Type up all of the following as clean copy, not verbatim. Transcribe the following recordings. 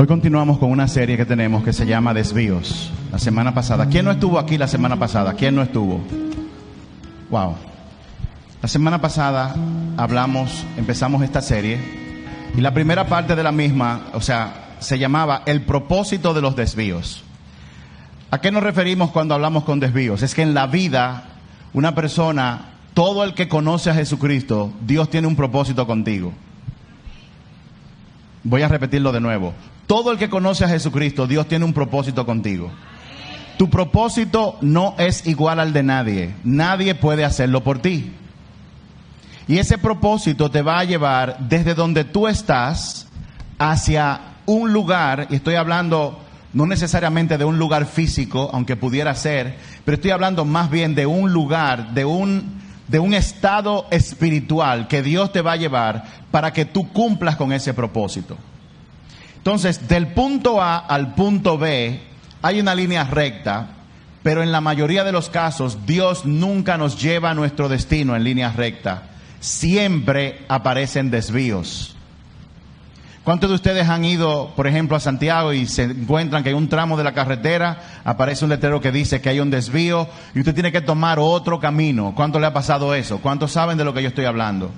Hoy continuamos con una serie que tenemos que se llama Desvíos. La semana pasada, ¿quién no estuvo aquí la semana pasada? ¿Quién no estuvo? Wow. La semana pasada empezamos esta serie y la primera parte de la misma, se llamaba El propósito de los desvíos. ¿A qué nos referimos cuando hablamos con desvíos? Es que en la vida, una persona, todo el que conoce a Jesucristo, Dios tiene un propósito contigo. Voy a repetirlo de nuevo. Todo el que conoce a Jesucristo, Dios tiene un propósito contigo. Tu propósito no es igual al de nadie. Nadie puede hacerlo por ti. Y ese propósito te va a llevar desde donde tú estás hacia un lugar, y estoy hablando no necesariamente de un lugar físico, aunque pudiera ser, pero estoy hablando más bien de un lugar, de un estado espiritual que Dios te va a llevar para que tú cumplas con ese propósito. Entonces, del punto A al punto B hay una línea recta, pero en la mayoría de los casos Dios nunca nos lleva a nuestro destino en línea recta. Siempre aparecen desvíos. ¿Cuántos de ustedes han ido, por ejemplo, a Santiago y se encuentran que hay un tramo de la carretera, aparece un letrero que dice que hay un desvío y usted tiene que tomar otro camino? ¿Cuánto le ha pasado eso? ¿Cuántos saben de lo que yo estoy hablando?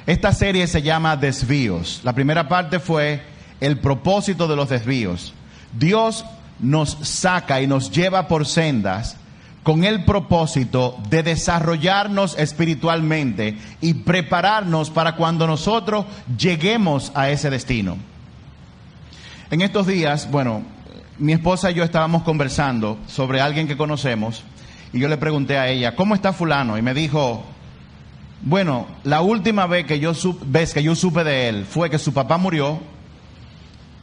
Esta serie se llama Desvíos. La primera parte fue el propósito de los desvíos. Dios nos saca y nos lleva por sendas con el propósito de desarrollarnos espiritualmente y prepararnos para cuando nosotros lleguemos a ese destino. En estos días, mi esposa y yo estábamos conversando sobre alguien que conocemos y yo le pregunté a ella, ¿cómo está fulano? Y me dijo, la última vez que yo supe de él fue que su papá murió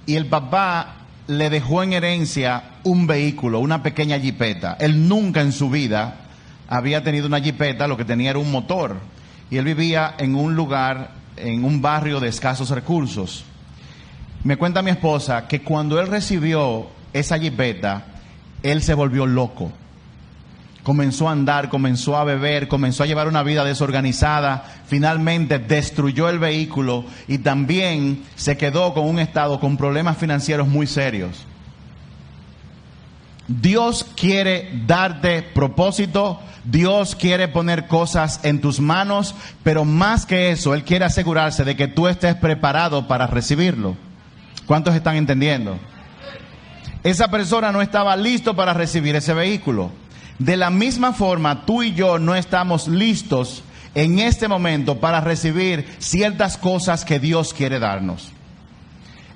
y el papá le dejó en herencia un vehículo, una pequeña jipeta. Él nunca en su vida había tenido una jipeta, lo que tenía era un motor. Y él vivía en un lugar, en un barrio de escasos recursos. Me cuenta mi esposa que cuando él recibió esa jipeta, él se volvió loco. Comenzó a andar, comenzó a beber, comenzó a llevar una vida desorganizada, finalmente destruyó el vehículo y también se quedó con problemas financieros muy serios. Dios quiere darte propósito, Dios quiere poner cosas en tus manos, pero más que eso, Él quiere asegurarse de que tú estés preparado para recibirlo. ¿Cuántos están entendiendo? Esa persona no estaba listo para recibir ese vehículo. De la misma forma, tú y yo no estamos listos en este momento para recibir ciertas cosas que Dios quiere darnos.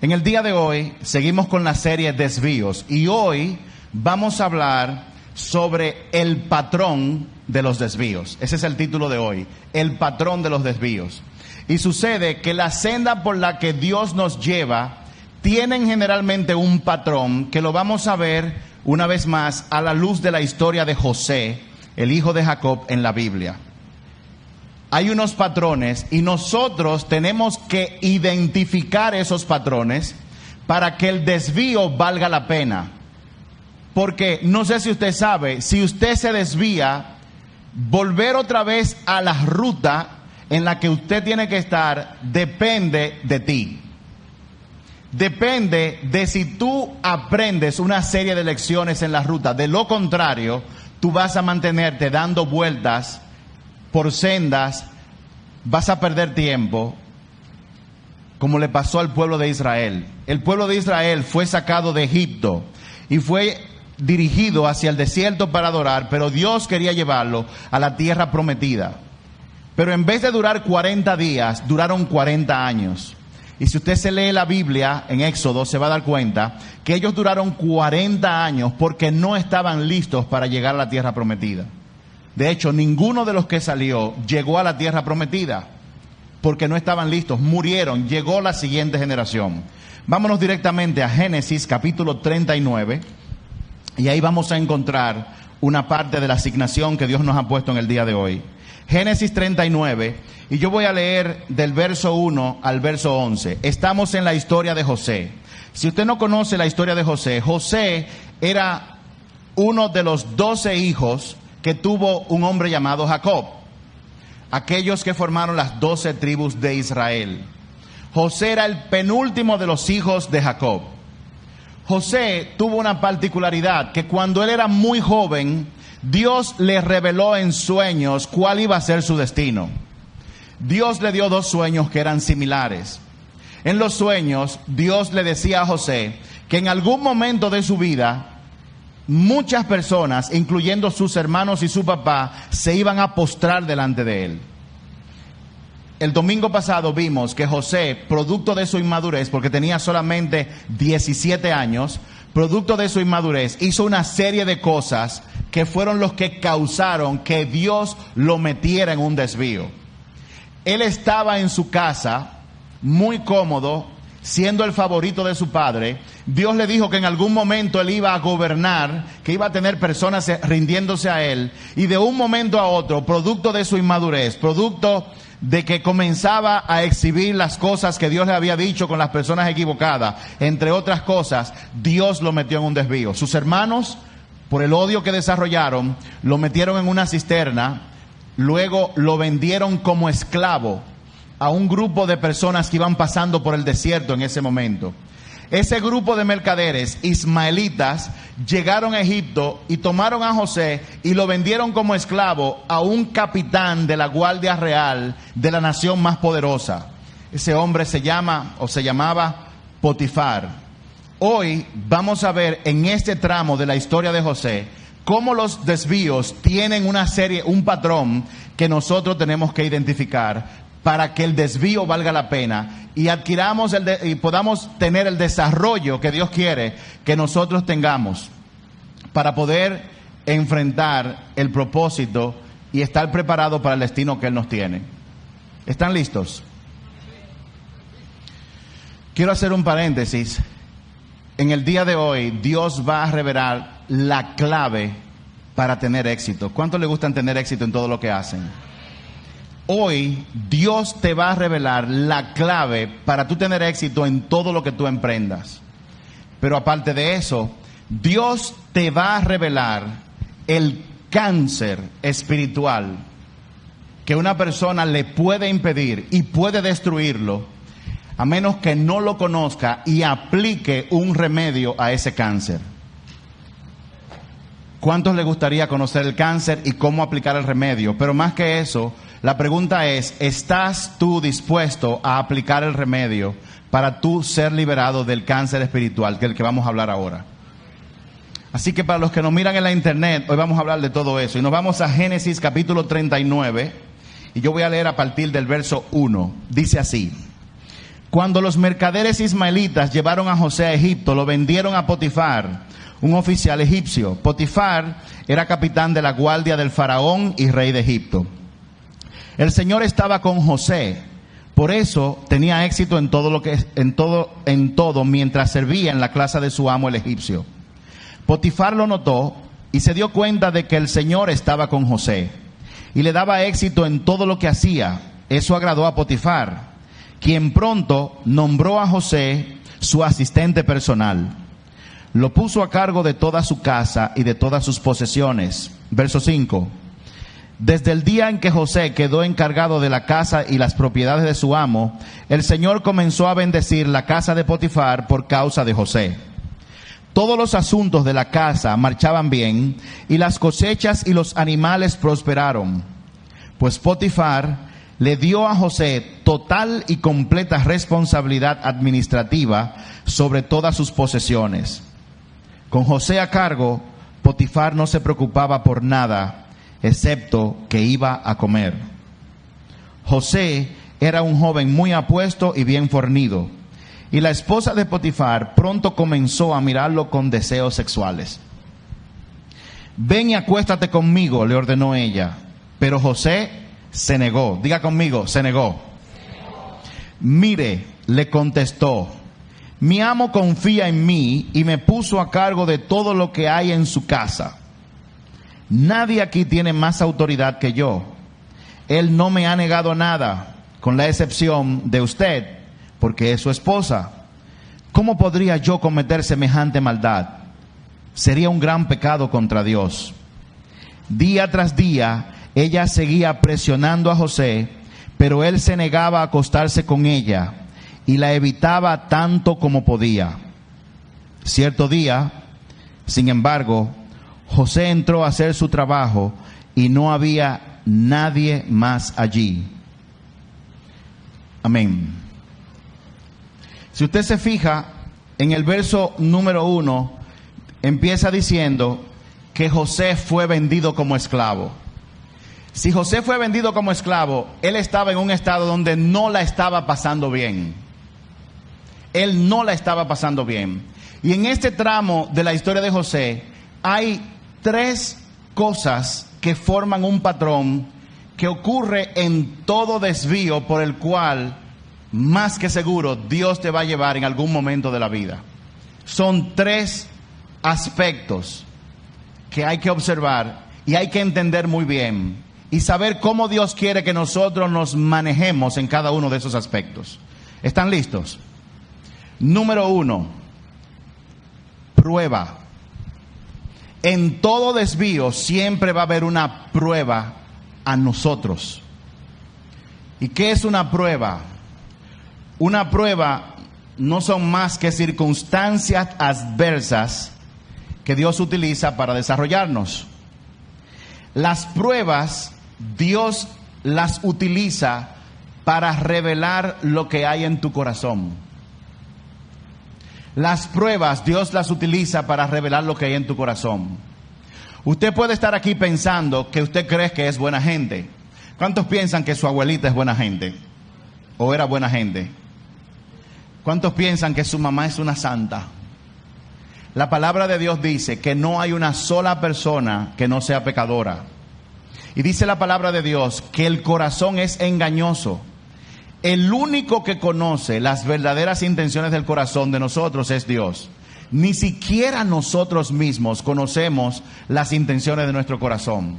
En el día de hoy seguimos con la serie Desvíos y hoy vamos a hablar sobre el patrón de los desvíos. Ese es el título de hoy, el patrón de los desvíos. Y sucede que la senda por la que Dios nos lleva tienen generalmente un patrón que lo vamos a ver una vez más a la luz de la historia de José, el hijo de Jacob en la Biblia. Hay unos patrones y nosotros tenemos que identificar esos patrones para que el desvío valga la pena. Porque no sé si usted sabe, si usted se desvía, volver otra vez a la ruta en la que usted tiene que estar depende de ti. Depende de si tú aprendes una serie de lecciones en la ruta. De lo contrario, tú vas a mantenerte dando vueltas por sendas, vas a perder tiempo, como le pasó al pueblo de Israel. El pueblo de Israel fue sacado de Egipto y fue dirigido hacia el desierto para adorar, pero Dios quería llevarlo a la tierra prometida. Pero en vez de durar 40 días, duraron 40 años. Y si usted se lee la Biblia en Éxodo, se va a dar cuenta que ellos duraron 40 años porque no estaban listos para llegar a la tierra prometida. De hecho, ninguno de los que salió llegó a la tierra prometida porque no estaban listos, murieron, llegó la siguiente generación. Vámonos directamente a Génesis capítulo 39 y ahí vamos a encontrar una parte de la asignación que Dios nos ha puesto en el día de hoy. Génesis 39, y yo voy a leer del verso 1 al verso 11. Estamos en la historia de José. Si usted no conoce la historia de José, José era uno de los 12 hijos que tuvo un hombre llamado Jacob, aquellos que formaron las 12 tribus de Israel. José era el penúltimo de los hijos de Jacob. José tuvo una particularidad, que cuando él era muy joven, Dios le reveló en sueños cuál iba a ser su destino. Dios le dio 2 sueños que eran similares. En los sueños, Dios le decía a José que en algún momento de su vida, muchas personas, incluyendo sus hermanos y su papá, se iban a postrar delante de él. El domingo pasado vimos que José, producto de su inmadurez, porque tenía solamente 17 años, producto de su inmadurez, hizo una serie de cosas que fueron los que causaron que Dios lo metiera en un desvío. Él estaba en su casa, muy cómodo, siendo el favorito de su padre. Dios le dijo que en algún momento él iba a gobernar, que iba a tener personas rindiéndose a él, y de un momento a otro, producto de su inmadurez, producto de que comenzaba a exhibir las cosas que Dios le había dicho con las personas equivocadas, entre otras cosas, Dios lo metió en un desvío. Sus hermanos, por el odio que desarrollaron, lo metieron en una cisterna, luego lo vendieron como esclavo a un grupo de personas que iban pasando por el desierto en ese momento. Ese grupo de mercaderes ismaelitas llegaron a Egipto y tomaron a José y lo vendieron como esclavo a un capitán de la guardia real de la nación más poderosa. Ese hombre se llamaba Potifar. Hoy vamos a ver en este tramo de la historia de José cómo los desvíos tienen un patrón que nosotros tenemos que identificar para que el desvío valga la pena y adquiramos y podamos tener el desarrollo que Dios quiere que nosotros tengamos para poder enfrentar el propósito y estar preparados para el destino que Él nos tiene. ¿Están listos? Quiero hacer un paréntesis. En el día de hoy, Dios va a revelar la clave para tener éxito. ¿Cuántos le gustan tener éxito en todo lo que hacen? Hoy Dios te va a revelar la clave para tú tener éxito en todo lo que tú emprendas. Pero aparte de eso, Dios te va a revelar el cáncer espiritual que una persona le puede impedir y puede destruirlo a menos que no lo conozca y aplique un remedio a ese cáncer. ¿Cuántos les gustaría conocer el cáncer y cómo aplicar el remedio? Pero más que eso, la pregunta es, ¿estás tú dispuesto a aplicar el remedio para tú ser liberado del cáncer espiritual, que es el que vamos a hablar ahora? Así que para los que nos miran en la internet, hoy vamos a hablar de todo eso. Y nos vamos a Génesis capítulo 39, y yo voy a leer a partir del verso 1. Dice así: Cuando los mercaderes ismaelitas llevaron a José a Egipto, lo vendieron a Potifar, un oficial egipcio. Potifar era capitán de la guardia del faraón y rey de Egipto. El Señor estaba con José, por eso tenía éxito en todo mientras servía en la casa de su amo el egipcio. Potifar lo notó y se dio cuenta de que el Señor estaba con José y le daba éxito en todo lo que hacía. Eso agradó a Potifar, quien pronto nombró a José su asistente personal. Lo puso a cargo de toda su casa y de todas sus posesiones. Verso 5. Desde el día en que José quedó encargado de la casa y las propiedades de su amo, el Señor comenzó a bendecir la casa de Potifar por causa de José. Todos los asuntos de la casa marchaban bien y las cosechas y los animales prosperaron, pues Potifar le dio a José total y completa responsabilidad administrativa sobre todas sus posesiones. Con José a cargo, Potifar no se preocupaba por nada, excepto que iba a comer. José era un joven muy apuesto y bien fornido, y la esposa de Potifar pronto comenzó a mirarlo con deseos sexuales. Ven y acuéstate conmigo, le ordenó ella, pero José se negó. Diga conmigo, se negó. Mire, le contestó, mi amo confía en mí y me puso a cargo de todo lo que hay en su casa. Nadie aquí tiene más autoridad que yo. Él no me ha negado nada, con la excepción de usted, porque es su esposa. ¿Cómo podría yo cometer semejante maldad? Sería un gran pecado contra Dios. Día tras día, ella seguía presionando a José, pero él se negaba a acostarse con ella, y la evitaba tanto como podía. Cierto día, sin embargo, José entró a hacer su trabajo y no había nadie más allí. Amén. Si usted se fija, en el verso número 1, empieza diciendo que José fue vendido como esclavo. Si José fue vendido como esclavo, él estaba en un estado donde no la estaba pasando bien. Él no la estaba pasando bien. Y en este tramo de la historia de José, hay 3 cosas que forman un patrón que ocurre en todo desvío por el cual, más que seguro, Dios te va a llevar en algún momento de la vida. Son 3 aspectos que hay que observar y hay que entender muy bien y saber cómo Dios quiere que nosotros nos manejemos en cada uno de esos aspectos. ¿Están listos? Número 1, prueba. En todo desvío siempre va a haber una prueba a nosotros. ¿Y qué es una prueba? Una prueba no son más que circunstancias adversas que Dios utiliza para desarrollarnos. Las pruebas Dios las utiliza para revelar lo que hay en tu corazón. Las pruebas Dios las utiliza para revelar lo que hay en tu corazón. Usted puede estar aquí pensando que usted cree que es buena gente. ¿Cuántos piensan que su abuelita es buena gente? ¿O era buena gente? ¿Cuántos piensan que su mamá es una santa? La palabra de Dios dice que no hay una sola persona que no sea pecadora. Y dice la palabra de Dios que el corazón es engañoso. El único que conoce las verdaderas intenciones del corazón de nosotros es Dios. Ni siquiera nosotros mismos conocemos las intenciones de nuestro corazón.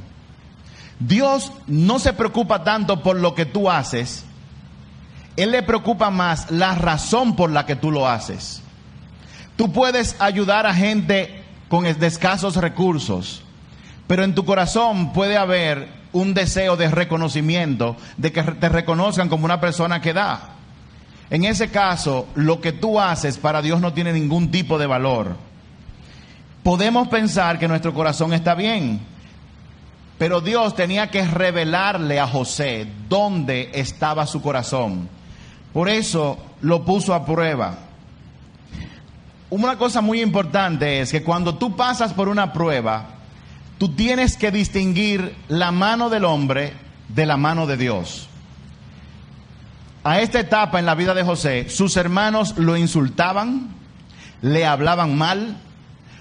Dios no se preocupa tanto por lo que tú haces. Él le preocupa más la razón por la que tú lo haces. Tú puedes ayudar a gente con de escasos recursos, pero en tu corazón puede haber un deseo de reconocimiento, de que te reconozcan como una persona que da. En ese caso, lo que tú haces para Dios no tiene ningún tipo de valor. Podemos pensar que nuestro corazón está bien, pero Dios tenía que revelarle a José dónde estaba su corazón. Por eso lo puso a prueba. Una cosa muy importante es que cuando tú pasas por una prueba, tú tienes que distinguir la mano del hombre de la mano de Dios. A esta etapa en la vida de José, sus hermanos lo insultaban, le hablaban mal,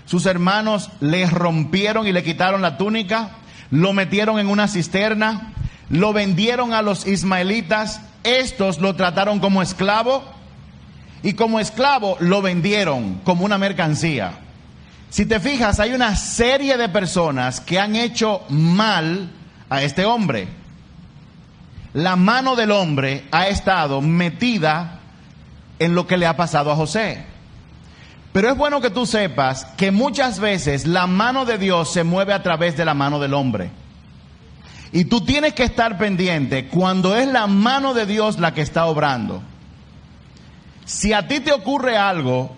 sus hermanos le rompieron y le quitaron la túnica, lo metieron en una cisterna, lo vendieron a los ismaelitas, estos lo trataron como esclavo y como esclavo lo vendieron como una mercancía. Si te fijas, hay una serie de personas que han hecho mal a este hombre. La mano del hombre ha estado metida en lo que le ha pasado a José. Pero es bueno que tú sepas que muchas veces la mano de Dios se mueve a través de la mano del hombre. Y tú tienes que estar pendiente cuando es la mano de Dios la que está obrando. Si a ti te ocurre algo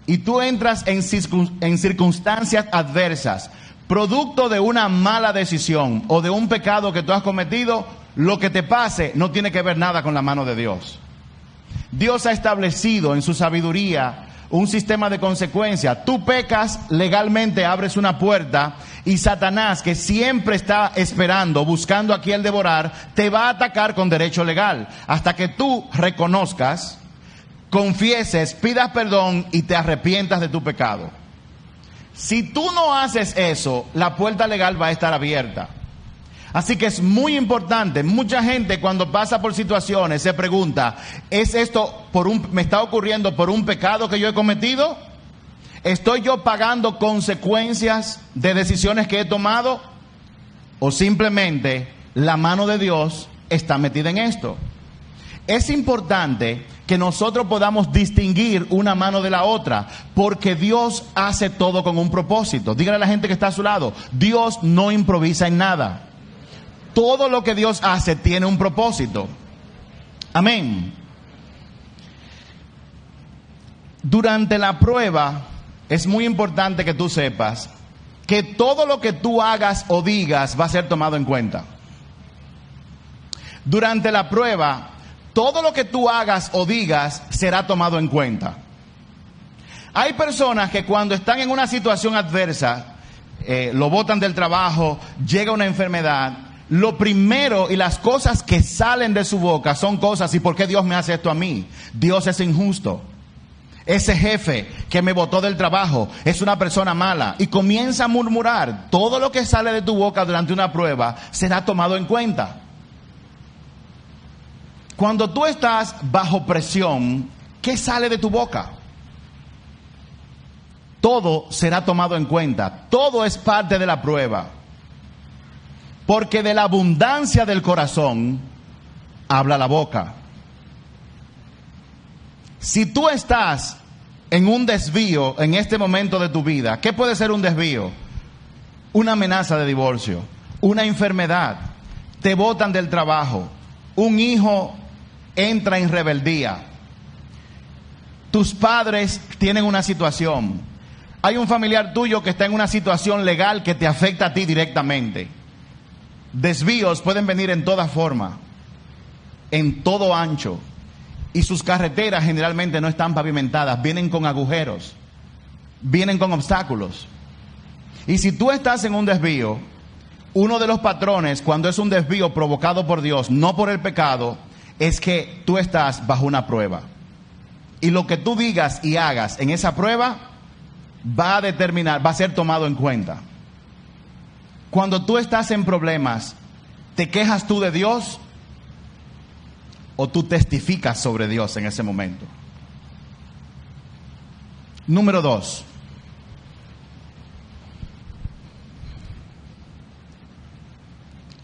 y tú entras en circunstancias adversas, producto de una mala decisión o de un pecado que tú has cometido, lo que te pase no tiene que ver nada con la mano de Dios. Dios ha establecido en su sabiduría un sistema de consecuencias. Tú pecas, legalmente abres una puerta y Satanás, que siempre está esperando, buscando a quien devorar, te va a atacar con derecho legal hasta que tú reconozcas, confieses, pidas perdón y te arrepientas de tu pecado. Si tú no haces eso, la puerta legal va a estar abierta. Así que es muy importante. Mucha gente cuando pasa por situaciones se pregunta, ¿es esto me está ocurriendo por un pecado que yo he cometido? ¿Estoy yo pagando consecuencias de decisiones que he tomado? ¿O simplemente la mano de Dios está metida en esto? Es importante que nosotros podamos distinguir una mano de la otra, porque Dios hace todo con un propósito. Dígale a la gente que está a su lado, Dios no improvisa en nada. Todo lo que Dios hace tiene un propósito. Amén. Durante la prueba es muy importante que tú sepas que todo lo que tú hagas o digas va a ser tomado en cuenta. Durante la prueba, todo lo que tú hagas o digas será tomado en cuenta. Hay personas que cuando están en una situación adversa, lo botan del trabajo, llega una enfermedad, lo primero y las cosas que salen de su boca son cosas: ¿y por qué Dios me hace esto a mí? Dios es injusto. Ese jefe que me botó del trabajo es una persona mala. Y comienza a murmurar. Todo lo que sale de tu boca durante una prueba será tomado en cuenta. Cuando tú estás bajo presión, ¿qué sale de tu boca? Todo será tomado en cuenta. Todo es parte de la prueba. Porque de la abundancia del corazón habla la boca. Si tú estás en un desvío en este momento de tu vida, ¿qué puede ser un desvío? Una amenaza de divorcio, una enfermedad, te botan del trabajo, un hijo entra en rebeldía, tus padres tienen una situación, hay un familiar tuyo que está en una situación legal que te afecta a ti directamente. Desvíos pueden venir en toda forma, en todo ancho. Y sus carreteras generalmente no están pavimentadas, vienen con agujeros, vienen con obstáculos. Y si tú estás en un desvío, uno de los patrones, cuando es un desvío provocado por Dios, no por el pecado, es que tú estás bajo una prueba. Y lo que tú digas y hagas en esa prueba va a determinar, va a ser tomado en cuenta. Cuando tú estás en problemas, ¿te quejas tú de Dios? ¿O tú testificas sobre Dios en ese momento? Número 2.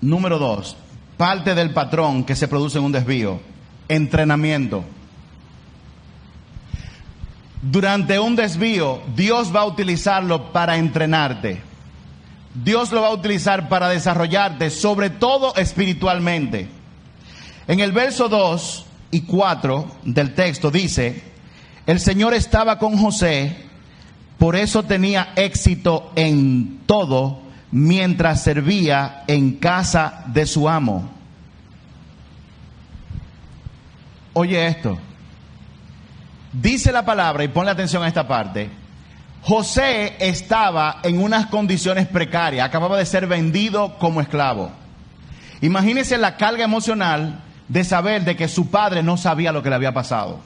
Número 2. Parte del patrón que se produce en un desvío. Entrenamiento. Durante un desvío, Dios va a utilizarlo para entrenarte. Dios lo va a utilizar para desarrollarte, sobre todo espiritualmente. En el verso 2 y 4 del texto dice: el Señor estaba con José, por eso tenía éxito en todo mientras servía en casa de su amo. Oye esto, dice la palabra, y ponle atención a esta parte: José estaba en unas condiciones precarias, acababa de ser vendido como esclavo. Imagínese la carga emocional de saber de que su padre no sabía lo que le había pasado.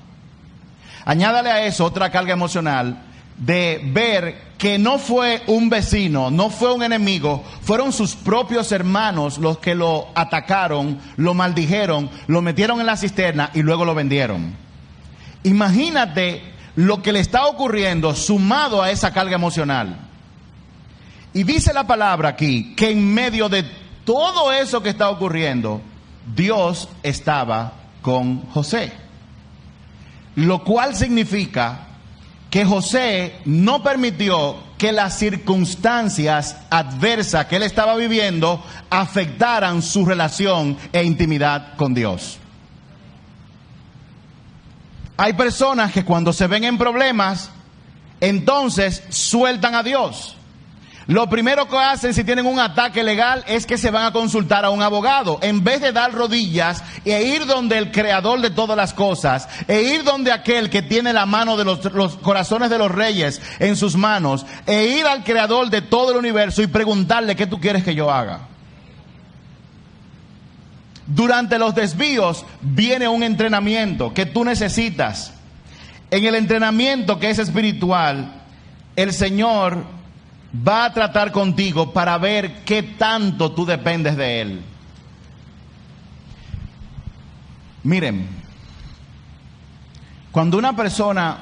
Añádale a eso otra carga emocional de ver que no fue un vecino, no fue un enemigo, fueron sus propios hermanos los que lo atacaron, lo maldijeron, lo metieron en la cisterna y luego lo vendieron. Imagínate lo que le está ocurriendo sumado a esa carga emocional. Y dice la palabra aquí que en medio de todo eso que está ocurriendo, Dios estaba con José. Lo cual significa que José no permitió que las circunstancias adversas que él estaba viviendo afectaran su relación e intimidad con Dios. Hay personas que cuando se ven en problemas, entonces sueltan a Dios. Lo primero que hacen si tienen un ataque legal es que se van a consultar a un abogado. En vez de dar rodillas e ir donde el creador de todas las cosas, e ir donde aquel que tiene la mano de los corazones de los reyes en sus manos, e ir al creador de todo el universo y preguntarle: ¿qué tú quieres que yo haga? Durante los desvíos viene un entrenamiento que tú necesitas. En el entrenamiento que es espiritual, el Señor va a tratar contigo para ver qué tanto tú dependes de Él. Miren, cuando una persona,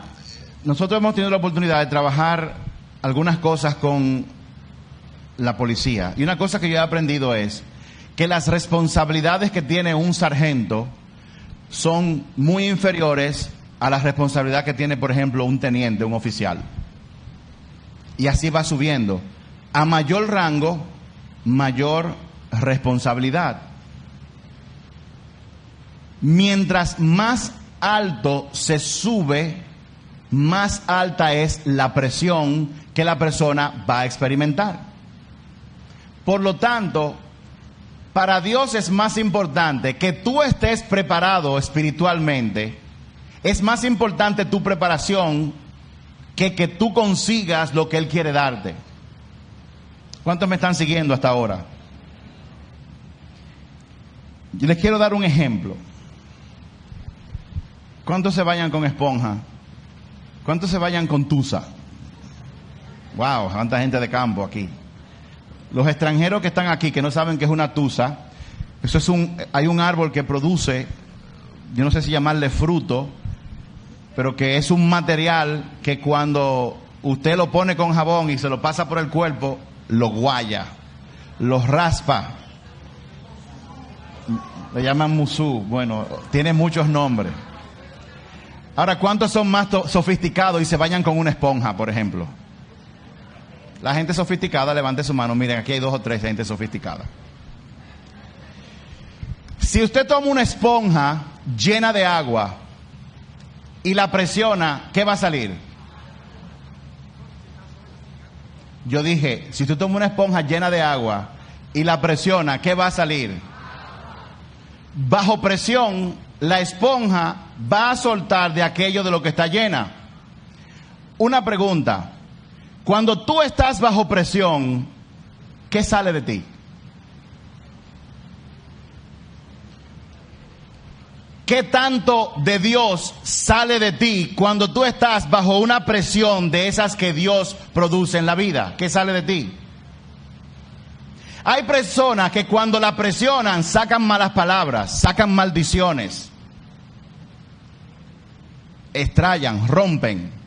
nosotros hemos tenido la oportunidad de trabajar algunas cosas con la policía, y una cosa que yo he aprendido es que las responsabilidades que tiene un sargento son muy inferiores a la responsabilidad que tiene, por ejemplo, un teniente, un oficial. Y así va subiendo. A mayor rango, mayor responsabilidad. Mientras más alto se sube más alta es la presión que la persona va a experimentar. Por lo tanto, para Dios es más importante que tú estés preparado espiritualmente. Es más importante tu preparación que tú consigas lo que Él quiere darte. ¿Cuántos me están siguiendo hasta ahora? Yo les quiero dar un ejemplo. ¿Cuántos se vayan con esponja? ¿Cuántos se vayan con tusa? Wow, cuánta gente de campo aquí. Los extranjeros que están aquí, que no saben qué es una tusa, eso es hay un árbol que produce, yo no sé si llamarle fruto, pero que es un material que cuando usted lo pone con jabón y se lo pasa por el cuerpo, lo guaya, lo raspa. Le llaman musú. Bueno, tiene muchos nombres. Ahora, ¿cuántos son más sofisticados y se vayan con una esponja, por ejemplo? La gente sofisticada, levante su mano. Miren, aquí hay 2 o 3 gente sofisticada. Si usted toma una esponja llena de agua y la presiona, ¿qué va a salir? Yo dije, si usted toma una esponja llena de agua y la presiona, ¿qué va a salir? Bajo presión, la esponja va a soltar de aquello de lo que está llena. Una pregunta. Cuando tú estás bajo presión, ¿qué sale de ti? ¿Qué tanto de Dios sale de ti cuando tú estás bajo una presión de esas que Dios produce en la vida? ¿Qué sale de ti? Hay personas que cuando la presionan sacan malas palabras, sacan maldiciones, estrellan, rompen.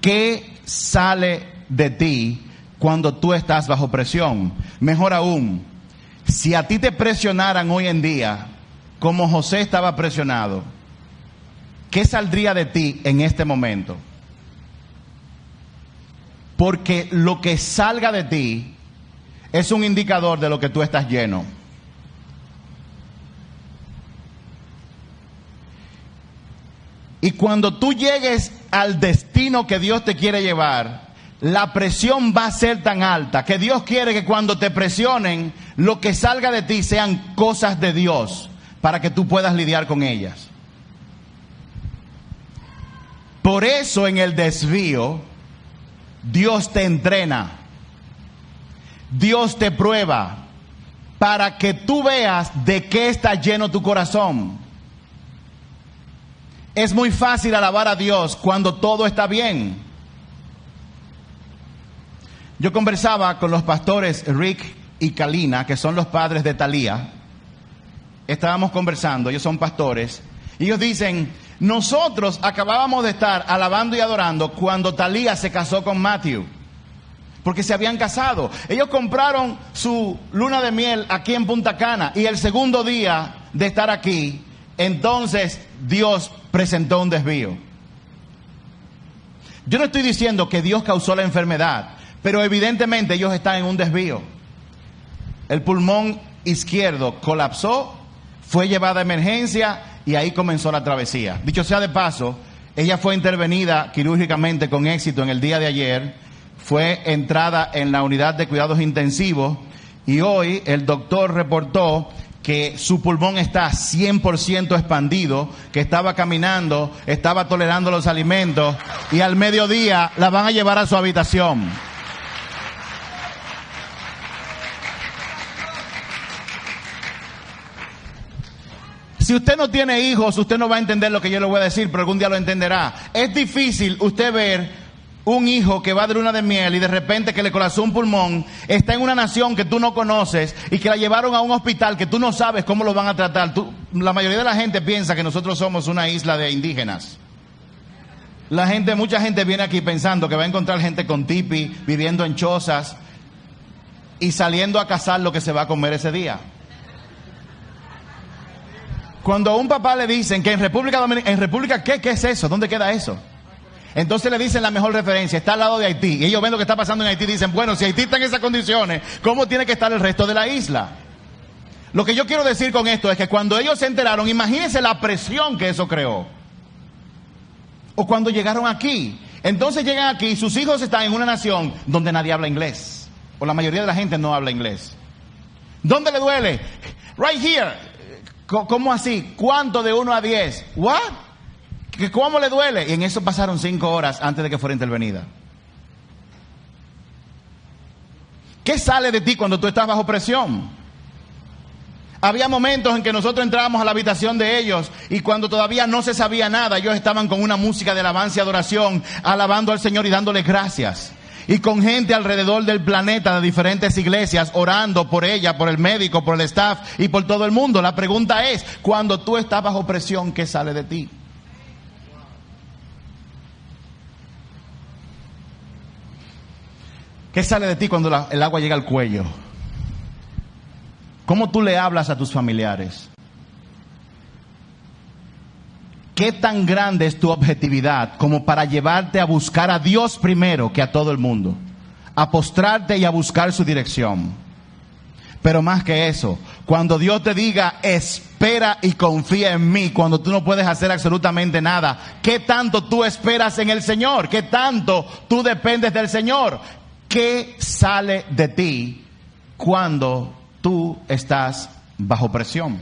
¿Qué sale de ti cuando tú estás bajo presión? Mejor aún, si a ti te presionaran hoy en día, como José estaba presionado, ¿qué saldría de ti en este momento? Porque lo que salga de ti es un indicador de lo que tú estás lleno. Y cuando tú llegues al destino que Dios te quiere llevar, la presión va a ser tan alta que Dios quiere que cuando te presionen, lo que salga de ti sean cosas de Dios para que tú puedas lidiar con ellas. Por eso en el desvío, Dios te entrena, Dios te prueba para que tú veas de qué está lleno tu corazón. Es muy fácil alabar a Dios cuando todo está bien. Yo conversaba con los pastores Rick y Kalina, que son los padres de Talía. Estábamos conversando, ellos son pastores, y ellos dicen, nosotros acabábamos de estar alabando y adorando cuando Talía se casó con Matthew, porque se habían casado. Ellos compraron su luna de miel aquí en Punta Cana, y el segundo día de estar aquí, entonces Dios presentó un desvío. Yo no estoy diciendo que Dios causó la enfermedad, pero evidentemente ellos están en un desvío. El pulmón izquierdo colapsó, fue llevada a emergencia y ahí comenzó la travesía. Dicho sea de paso, ella fue intervenida quirúrgicamente con éxito en el día de ayer, fue entrada en la unidad de cuidados intensivos y hoy el doctor reportó que su pulmón está 100% expandido, que estaba caminando, estaba tolerando los alimentos y al mediodía la van a llevar a su habitación. Si usted no tiene hijos, usted no va a entender lo que yo le voy a decir, pero algún día lo entenderá. Es difícil usted ver un hijo que va de luna de miel y de repente que le colapsó un pulmón, está en una nación que tú no conoces y que la llevaron a un hospital que tú no sabes cómo lo van a tratar. La mayoría de la gente piensa que nosotros somos una isla de indígenas. Mucha gente viene aquí pensando que va a encontrar gente con tipi, viviendo en chozas y saliendo a cazar lo que se va a comer ese día. Cuando a un papá le dicen que en República Dominicana, ¿qué es eso? ¿Dónde queda eso? Entonces le dicen la mejor referencia, está al lado de Haití. Y ellos ven lo que está pasando en Haití y dicen, bueno, si Haití está en esas condiciones, ¿cómo tiene que estar el resto de la isla? Lo que yo quiero decir con esto es que cuando ellos se enteraron, imagínense la presión que eso creó. o cuando llegaron aquí. Entonces llegan aquí, sus hijos están en una nación donde nadie habla inglés, o la mayoría de la gente no habla inglés. ¿Dónde le duele? Right here. ¿Cómo así? ¿Cuánto de 1 a 10? What? ¿Cómo le duele? Y en eso pasaron 5 horas antes de que fuera intervenida. ¿Qué sale de ti cuando tú estás bajo presión? Había momentos en que nosotros entrábamos a la habitación de ellos y cuando todavía no se sabía nada, ellos estaban con una música de alabanza y adoración, alabando al Señor y dándole gracias. Y con gente alrededor del planeta de diferentes iglesias, orando por ella, por el médico, por el staff y por todo el mundo. La pregunta es, cuando tú estás bajo presión, ¿qué sale de ti? ¿Qué sale de ti cuando el agua llega al cuello? ¿Cómo tú le hablas a tus familiares? ¿Qué tan grande es tu objetividad como para llevarte a buscar a Dios primero que a todo el mundo? A postrarte y a buscar su dirección. Pero más que eso, cuando Dios te diga, espera y confía en mí, cuando tú no puedes hacer absolutamente nada, ¿qué tanto tú esperas en el Señor? ¿Qué tanto tú dependes del Señor? ¿Qué sale de ti cuando tú estás bajo presión?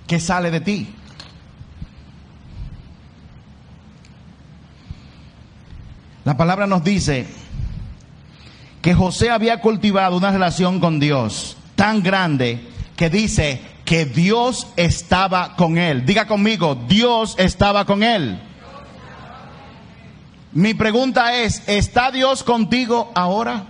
¿Qué sale de ti? La palabra nos dice que José había cultivado una relación con Dios tan grande que dice que Dios estaba con él. Diga conmigo, Dios estaba con él. Mi pregunta es, ¿está Dios contigo ahora?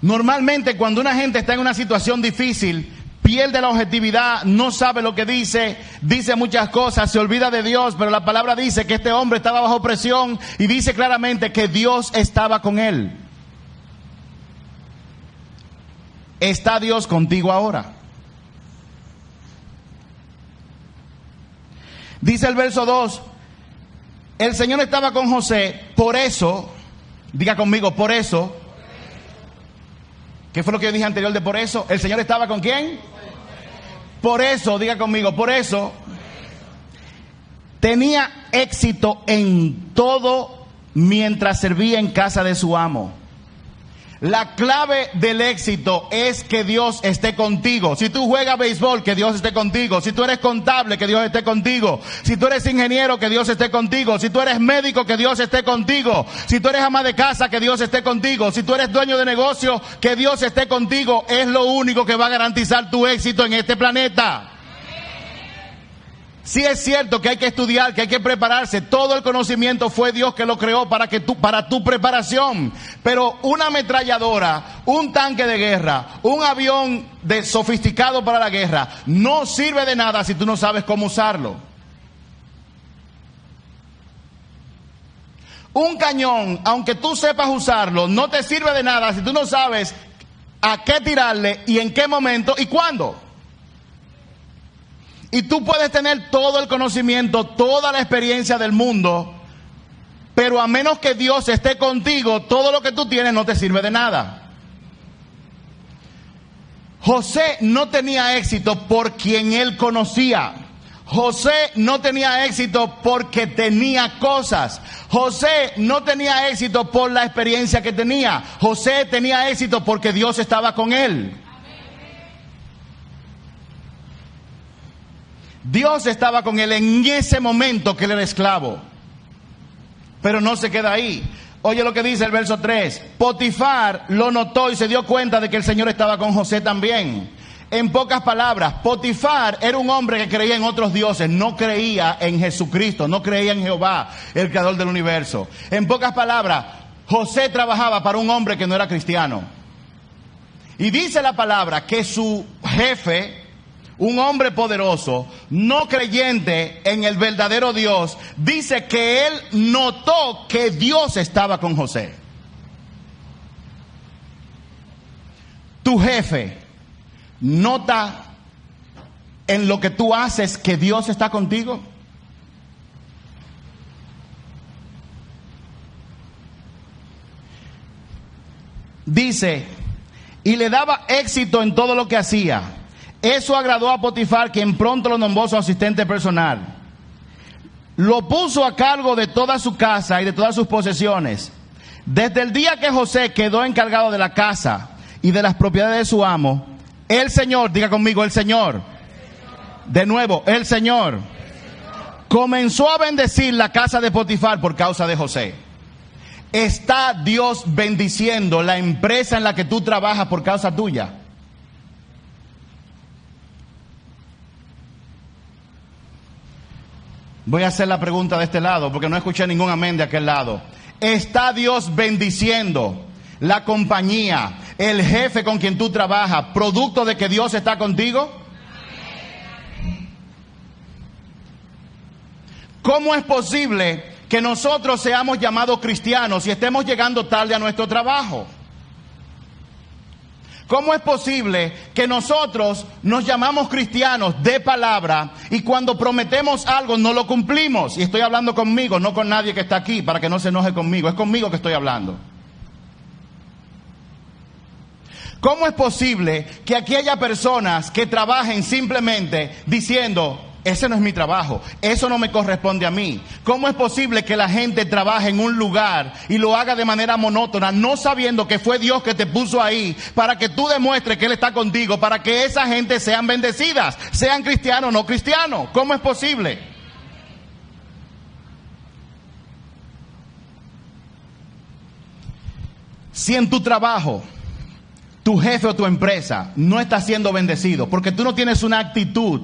Normalmente cuando una gente está en una situación difícil, pierde la objetividad, no sabe lo que dice, dice muchas cosas, se olvida de Dios, pero la palabra dice que este hombre estaba bajo presión y dice claramente que Dios estaba con él. ¿Está Dios contigo ahora? Dice el verso 2, el Señor estaba con José, por eso, diga conmigo, por eso. ¿Qué fue lo que yo dije anterior de por eso? ¿El Señor estaba con quién? Por eso, diga conmigo, por eso tenía éxito en todo mientras servía en casa de su amo. La clave del éxito es que Dios esté contigo. Si tú juegas béisbol, que Dios esté contigo. Si tú eres contable, que Dios esté contigo. Si tú eres ingeniero, que Dios esté contigo. Si tú eres médico, que Dios esté contigo. Si tú eres ama de casa, que Dios esté contigo. Si tú eres dueño de negocio, que Dios esté contigo. Es lo único que va a garantizar tu éxito en este planeta. Sí es cierto que hay que estudiar, que hay que prepararse. Todo el conocimiento fue Dios que lo creó para tu preparación. Pero una ametralladora, un tanque de guerra, un avión sofisticado para la guerra, no sirve de nada si tú no sabes cómo usarlo. Un cañón, aunque tú sepas usarlo, no te sirve de nada si tú no sabes a qué tirarle y en qué momento y cuándo. Y tú puedes tener todo el conocimiento, toda la experiencia del mundo, pero a menos que Dios esté contigo, todo lo que tú tienes no te sirve de nada. José no tenía éxito por quien él conocía. José no tenía éxito porque tenía cosas. José no tenía éxito por la experiencia que tenía. José tenía éxito porque Dios estaba con él. Dios estaba con él en ese momento que él era esclavo. Pero no se queda ahí. Oye lo que dice el verso 3. Potifar lo notó y se dio cuenta de que el Señor estaba con José también. En pocas palabras, Potifar era un hombre que creía en otros dioses, no creía en Jesucristo, no creía en Jehová, el creador del universo. En pocas palabras, José trabajaba para un hombre que no era cristiano. Y dice la palabra que su jefe, un hombre poderoso, no creyente en el verdadero Dios, dice que él notó que Dios estaba con José. Tu jefe nota en lo que tú haces que Dios está contigo. Dice y le daba éxito en todo lo que hacía. Eso agradó a Potifar, quien pronto lo nombró su asistente personal. Lo puso a cargo de toda su casa y de todas sus posesiones. Desde el día que José quedó encargado de la casa y de las propiedades de su amo, el Señor, diga conmigo, el Señor. De nuevo, el Señor comenzó a bendecir la casa de Potifar por causa de José. ¿Está Dios bendiciendo la empresa en la que tú trabajas por causa tuya? Voy a hacer la pregunta de este lado, porque no escuché ningún amén de aquel lado. ¿Está Dios bendiciendo la compañía, el jefe con quien tú trabajas, producto de que Dios está contigo? ¿Cómo es posible que nosotros seamos llamados cristianos y estemos llegando tarde a nuestro trabajo? ¿Cómo es posible que nosotros nos llamamos cristianos de palabra y cuando prometemos algo no lo cumplimos? Y estoy hablando conmigo, no con nadie que está aquí, para que no se enoje conmigo. Es conmigo que estoy hablando. ¿Cómo es posible que aquí haya personas que trabajen simplemente diciendo: ese no es mi trabajo, eso no me corresponde a mí? ¿Cómo es posible que la gente trabaje en un lugar y lo haga de manera monótona, no sabiendo que fue Dios que te puso ahí para que tú demuestres que Él está contigo, para que esa gente sean bendecidas, sean cristianos o no cristianos? ¿Cómo es posible? Si en tu trabajo tu jefe o tu empresa no está siendo bendecido porque tú no tienes una actitud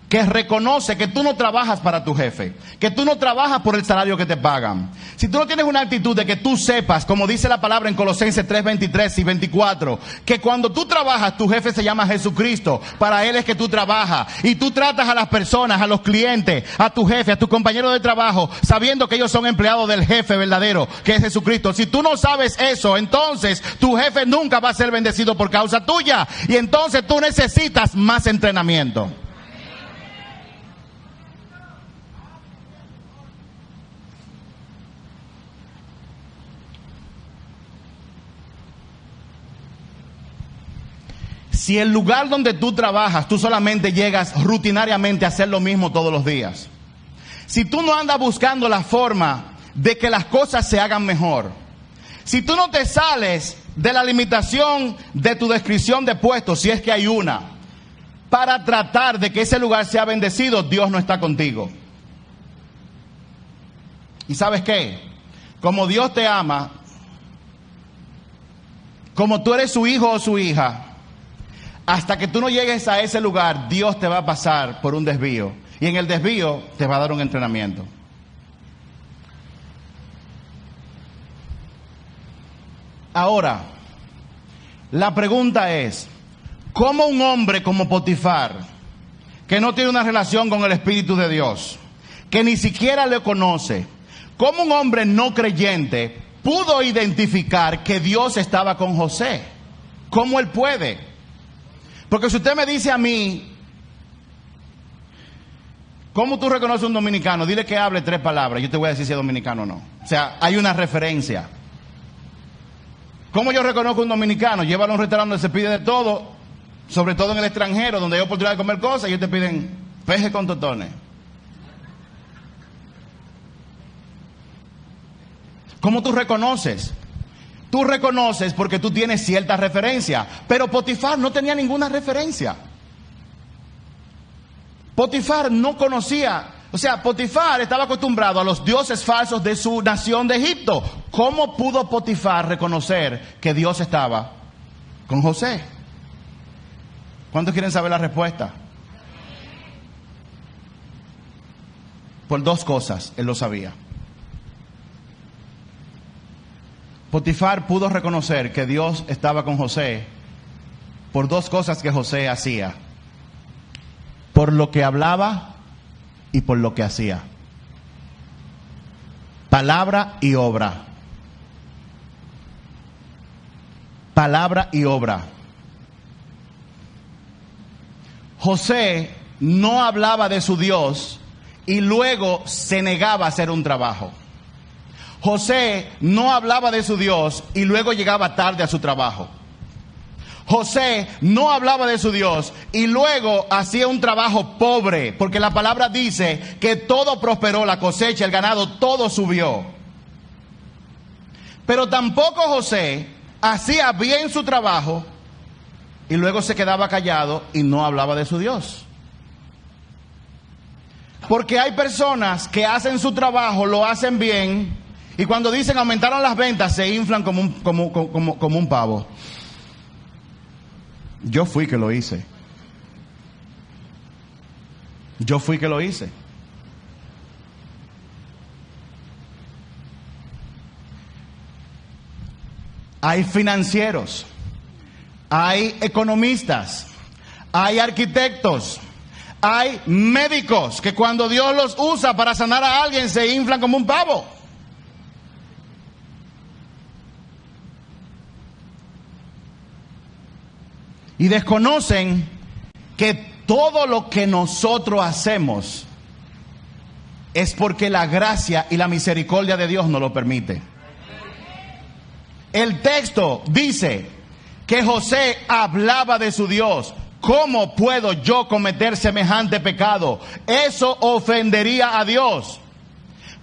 que reconoce que tú no trabajas para tu jefe, que tú no trabajas por el salario que te pagan. Si tú no tienes una actitud de que tú sepas, como dice la palabra en Colosenses 3:23 y 24, que cuando tú trabajas, tu jefe se llama Jesucristo, para Él es que tú trabajas, y tú tratas a las personas, a los clientes, a tu jefe, a tus compañeros de trabajo, sabiendo que ellos son empleados del jefe verdadero, que es Jesucristo. Si tú no sabes eso, entonces tu jefe nunca va a ser bendecido por causa tuya, y entonces tú necesitas más entrenamiento. Si el lugar donde tú trabajas, tú solamente llegas rutinariamente a hacer lo mismo todos los días. Si tú no andas buscando la forma de que las cosas se hagan mejor. Si tú no te sales de la limitación de tu descripción de puesto, si es que hay una, para tratar de que ese lugar sea bendecido, Dios no está contigo. ¿Y sabes qué? Como Dios te ama, como tú eres su hijo o su hija, hasta que tú no llegues a ese lugar, Dios te va a pasar por un desvío. Y en el desvío te va a dar un entrenamiento. Ahora, la pregunta es, ¿cómo un hombre como Potifar, que no tiene una relación con el Espíritu de Dios, que ni siquiera le conoce, cómo un hombre no creyente pudo identificar que Dios estaba con José? ¿Cómo él puede? Porque si usted me dice a mí, ¿cómo tú reconoces a un dominicano? Dile que hable 3 palabras, yo te voy a decir si es dominicano o no. O sea, hay una referencia. ¿Cómo yo reconozco a un dominicano? Llévalo a un restaurante donde se pide de todo, sobre todo en el extranjero, donde hay oportunidad de comer cosas, y ellos te piden peje con totones. ¿Cómo tú reconoces? Tú reconoces porque tú tienes cierta referencia. Pero Potifar no tenía ninguna referencia. Potifar no conocía. O sea, Potifar estaba acostumbrado a los dioses falsos de su nación de Egipto. ¿Cómo pudo Potifar reconocer que Dios estaba con José? ¿Cuántos quieren saber la respuesta? Por 2 cosas, él lo sabía. Potifar pudo reconocer que Dios estaba con José por 2 cosas que José hacía: por lo que hablaba y por lo que hacía. Palabra y obra. Palabra y obra. José no hablaba de su Dios y luego se negaba a hacer un trabajo. José no hablaba de su Dios y luego llegaba tarde a su trabajo. José no hablaba de su Dios y luego hacía un trabajo pobre, porque la palabra dice que todo prosperó, la cosecha, el ganado, todo subió. Pero tampoco José hacía bien su trabajo y luego se quedaba callado y no hablaba de su Dios. Porque hay personas que hacen su trabajo, lo hacen bien, y cuando dicen aumentaron las ventas, se inflan como un pavo. Yo fui que lo hice. Hay financieros, hay economistas, hay arquitectos, hay médicos que cuando Dios los usa para sanar a alguien se inflan como un pavo. Y desconocen que todo lo que nosotros hacemos es porque la gracia y la misericordia de Dios nos lo permite. El texto dice que José hablaba de su Dios. ¿Cómo puedo yo cometer semejante pecado? Eso ofendería a Dios.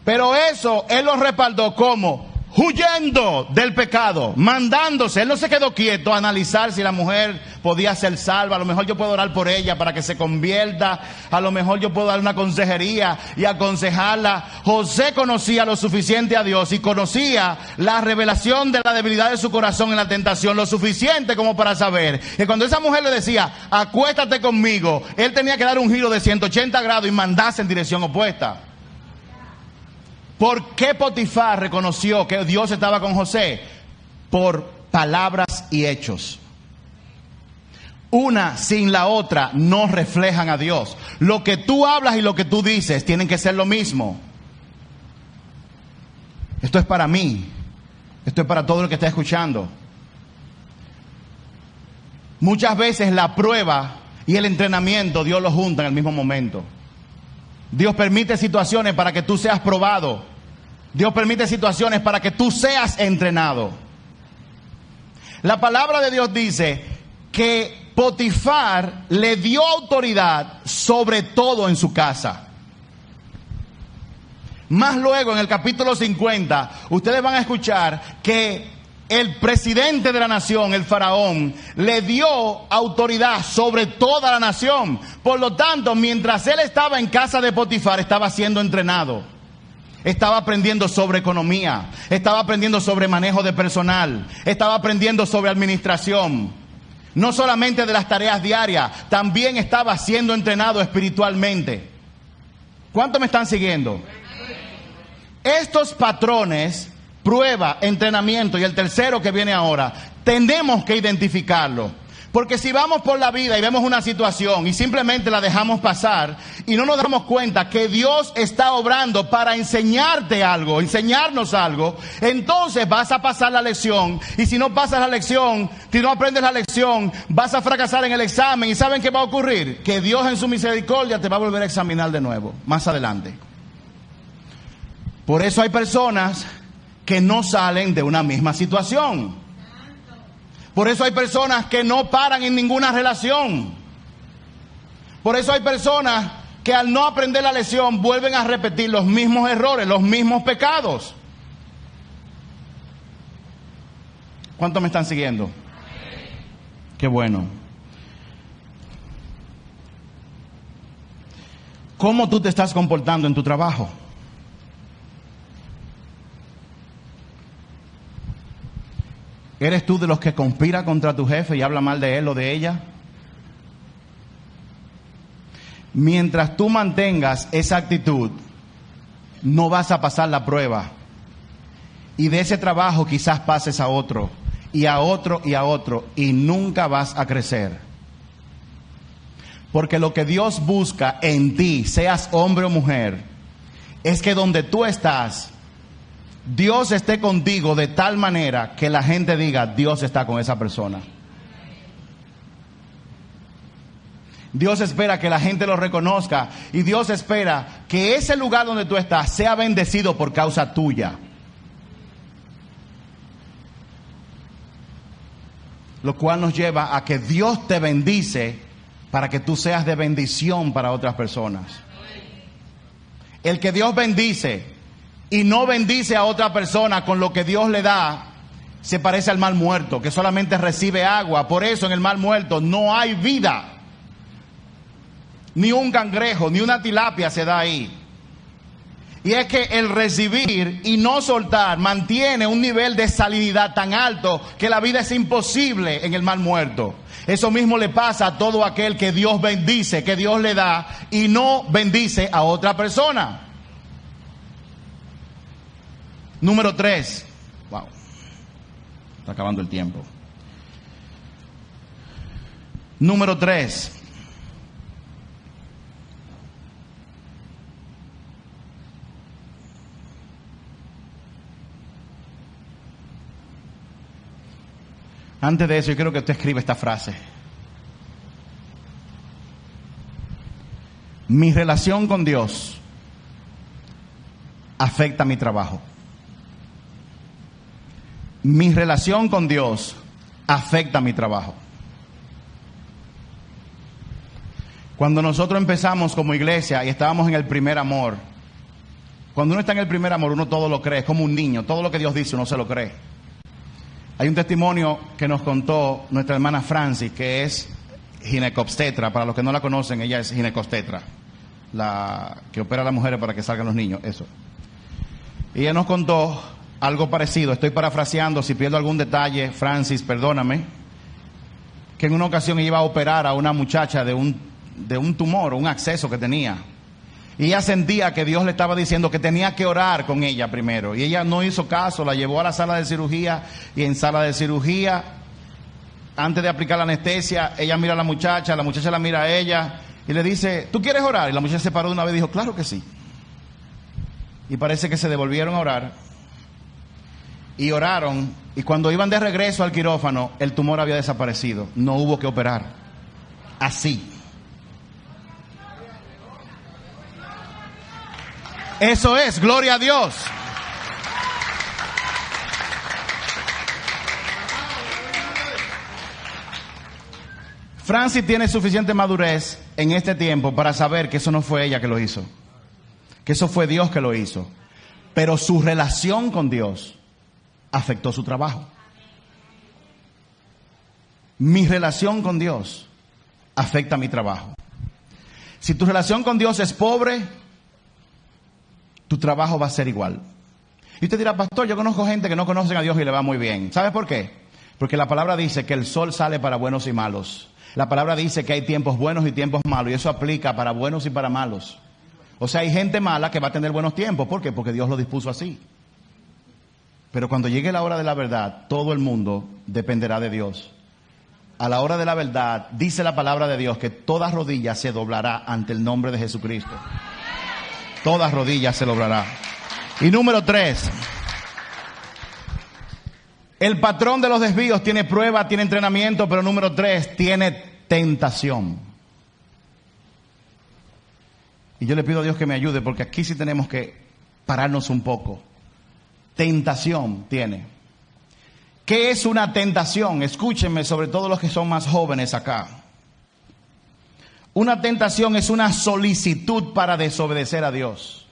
Pero eso él lo respaldó como huyendo del pecado, mandándose. Él no se quedó quieto a analizar si la mujer podía ser salva. A lo mejor yo puedo orar por ella para que se convierta. A lo mejor yo puedo dar una consejería y aconsejarla. José conocía lo suficiente a Dios y conocía la revelación de la debilidad de su corazón en la tentación, lo suficiente como para saber que cuando esa mujer le decía, acuéstate conmigo, él tenía que dar un giro de 180 grados y mandarse en dirección opuesta. ¿Por qué Potifar reconoció que Dios estaba con José? Por palabras y hechos. Una sin la otra no reflejan a Dios. Lo que tú hablas y lo que tú dices tienen que ser lo mismo. Esto es para mí. Esto es para todo el que está escuchando. Muchas veces la prueba y el entrenamiento Dios los junta en el mismo momento. Dios permite situaciones para que tú seas probado. Dios permite situaciones para que tú seas entrenado. La palabra de Dios dice que Potifar le dio autoridad sobre todo en su casa. Más luego en el capítulo 50, ustedes van a escuchar que el presidente de la nación, el faraón, le dio autoridad sobre toda la nación. Por lo tanto, mientras él estaba en casa de Potifar, estaba siendo entrenado. Estaba aprendiendo sobre economía, estaba aprendiendo sobre manejo de personal, estaba aprendiendo sobre administración. No solamente de las tareas diarias, también estaba siendo entrenado espiritualmente. ¿Cuántos me están siguiendo? Estos patrones, prueba, entrenamiento y el tercero que viene ahora, tenemos que identificarlo. Porque si vamos por la vida y vemos una situación y simplemente la dejamos pasar y no nos damos cuenta que Dios está obrando para enseñarte algo, enseñarnos algo, entonces vas a pasar la lección. Y si no pasas la lección, si no aprendes la lección, vas a fracasar en el examen. ¿Y saben qué va a ocurrir? Que Dios en su misericordia te va a volver a examinar de nuevo, más adelante. Por eso hay personas que no salen de una misma situación. Por eso hay personas que no paran en ninguna relación. Por eso hay personas que al no aprender la lección vuelven a repetir los mismos errores, los mismos pecados. ¿Cuántos me están siguiendo? Qué bueno. ¿Cómo tú te estás comportando en tu trabajo? ¿Eres tú de los que conspira contra tu jefe y habla mal de él o de ella? Mientras tú mantengas esa actitud, no vas a pasar la prueba. Y de ese trabajo quizás pases a otro, y a otro, y a otro, y nunca vas a crecer. Porque lo que Dios busca en ti, seas hombre o mujer, es que donde tú estás, Dios esté contigo de tal manera que la gente diga, Dios está con esa persona. Dios espera que la gente lo reconozca y Dios espera que ese lugar donde tú estás sea bendecido por causa tuya. lo cual nos lleva a que Dios te bendice para que tú seas de bendición para otras personas. El que Dios bendice y no bendice a otra persona con lo que Dios le da, se parece al mar muerto, que solamente recibe agua. Por eso en el mar muerto no hay vida. Ni un cangrejo, ni una tilapia se da ahí. Y es que el recibir y no soltar mantiene un nivel de salinidad tan alto que la vida es imposible en el mar muerto. Eso mismo le pasa a todo aquel que Dios bendice, que Dios le da y no bendice a otra persona. Número 3. Wow. Está acabando el tiempo. Número 3. Antes de eso, yo quiero que usted escriba esta frase. Mi relación con Dios afecta mi trabajo. Mi relación con Dios afecta mi trabajo. Cuando nosotros empezamos como iglesia y estábamos en el primer amor, cuando uno está en el primer amor, uno todo lo cree, es como un niño, todo lo que Dios dice uno se lo cree. Hay un testimonio que nos contó nuestra hermana Francis, que es ginecobstetra. Para los que no la conocen, ella es ginecobstetra, la que opera a las mujeres para que salgan los niños, eso. Y ella nos contó algo parecido, estoy parafraseando, si pierdo algún detalle, Francis, perdóname, que en una ocasión iba a operar a una muchacha de un tumor, un acceso que tenía. Y ella sentía que Dios le estaba diciendo que tenía que orar con ella primero. Y ella no hizo caso, la llevó a la sala de cirugía. Y en sala de cirugía, antes de aplicar la anestesia, ella mira a la muchacha la mira a ella y le dice, ¿tú quieres orar? Y la muchacha se paró de una vez y dijo, claro que sí. Y parece que se devolvieron a orar. Y oraron. Y cuando iban de regreso al quirófano, el tumor había desaparecido. No hubo que operar. Así. Eso es, gloria a Dios. Francis tiene suficiente madurez en este tiempo para saber que eso no fue ella que lo hizo, que eso fue Dios que lo hizo. Pero su relación con Dios afectó su trabajo. Mi relación con Dios afecta mi trabajo. Si tu relación con Dios es pobre, tu trabajo va a ser igual. Y usted dirá, pastor, yo conozco gente que no conocen a Dios y le va muy bien. ¿Sabe por qué? Porque la palabra dice que el sol sale para buenos y malos. La palabra dice que hay tiempos buenos y tiempos malos. Y eso aplica para buenos y para malos. O sea, hay gente mala que va a tener buenos tiempos. ¿Por qué? Porque Dios lo dispuso así. Pero cuando llegue la hora de la verdad, todo el mundo dependerá de Dios. A la hora de la verdad, dice la palabra de Dios que toda rodilla se doblará ante el nombre de Jesucristo. Todas rodillas se doblará. Y número 3. El patrón de los desvíos tiene prueba, tiene entrenamiento, pero número 3, tiene tentación. Y yo le pido a Dios que me ayude, porque aquí sí tenemos que pararnos un poco. Tentación tiene. ¿Qué es una tentación? Escúchenme, sobre todo los que son más jóvenes acá. Una tentación es una solicitud para desobedecer a Dios.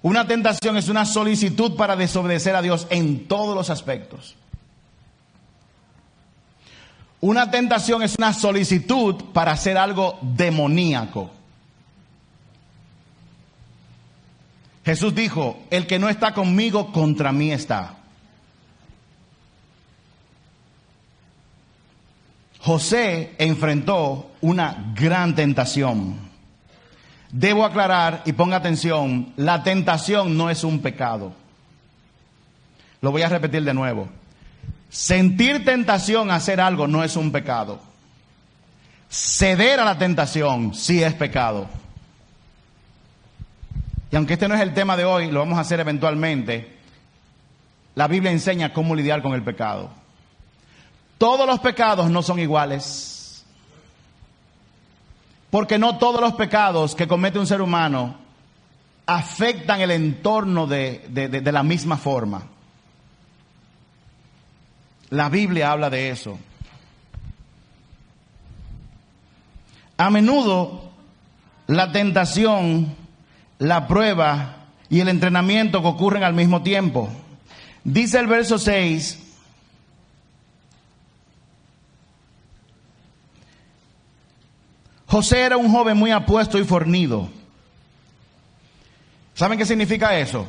Una tentación es una solicitud para desobedecer a Dios en todos los aspectos. Una tentación es una solicitud para hacer algo demoníaco. Jesús dijo, el que no está conmigo, contra mí está. José enfrentó una gran tentación. Debo aclarar, y ponga atención, la tentación no es un pecado. Lo voy a repetir de nuevo. Sentir tentación a hacer algo no es un pecado. Ceder a la tentación sí es pecado. Y aunque este no es el tema de hoy, lo vamos a hacer eventualmente. La Biblia enseña cómo lidiar con el pecado. Todos los pecados no son iguales. Porque no todos los pecados que comete un ser humano afectan el entorno de la misma forma. La Biblia habla de eso. A menudo la tentación, la prueba y el entrenamiento que ocurren al mismo tiempo. Dice el verso 6, José era un joven muy apuesto y fornido. ¿Saben qué significa eso?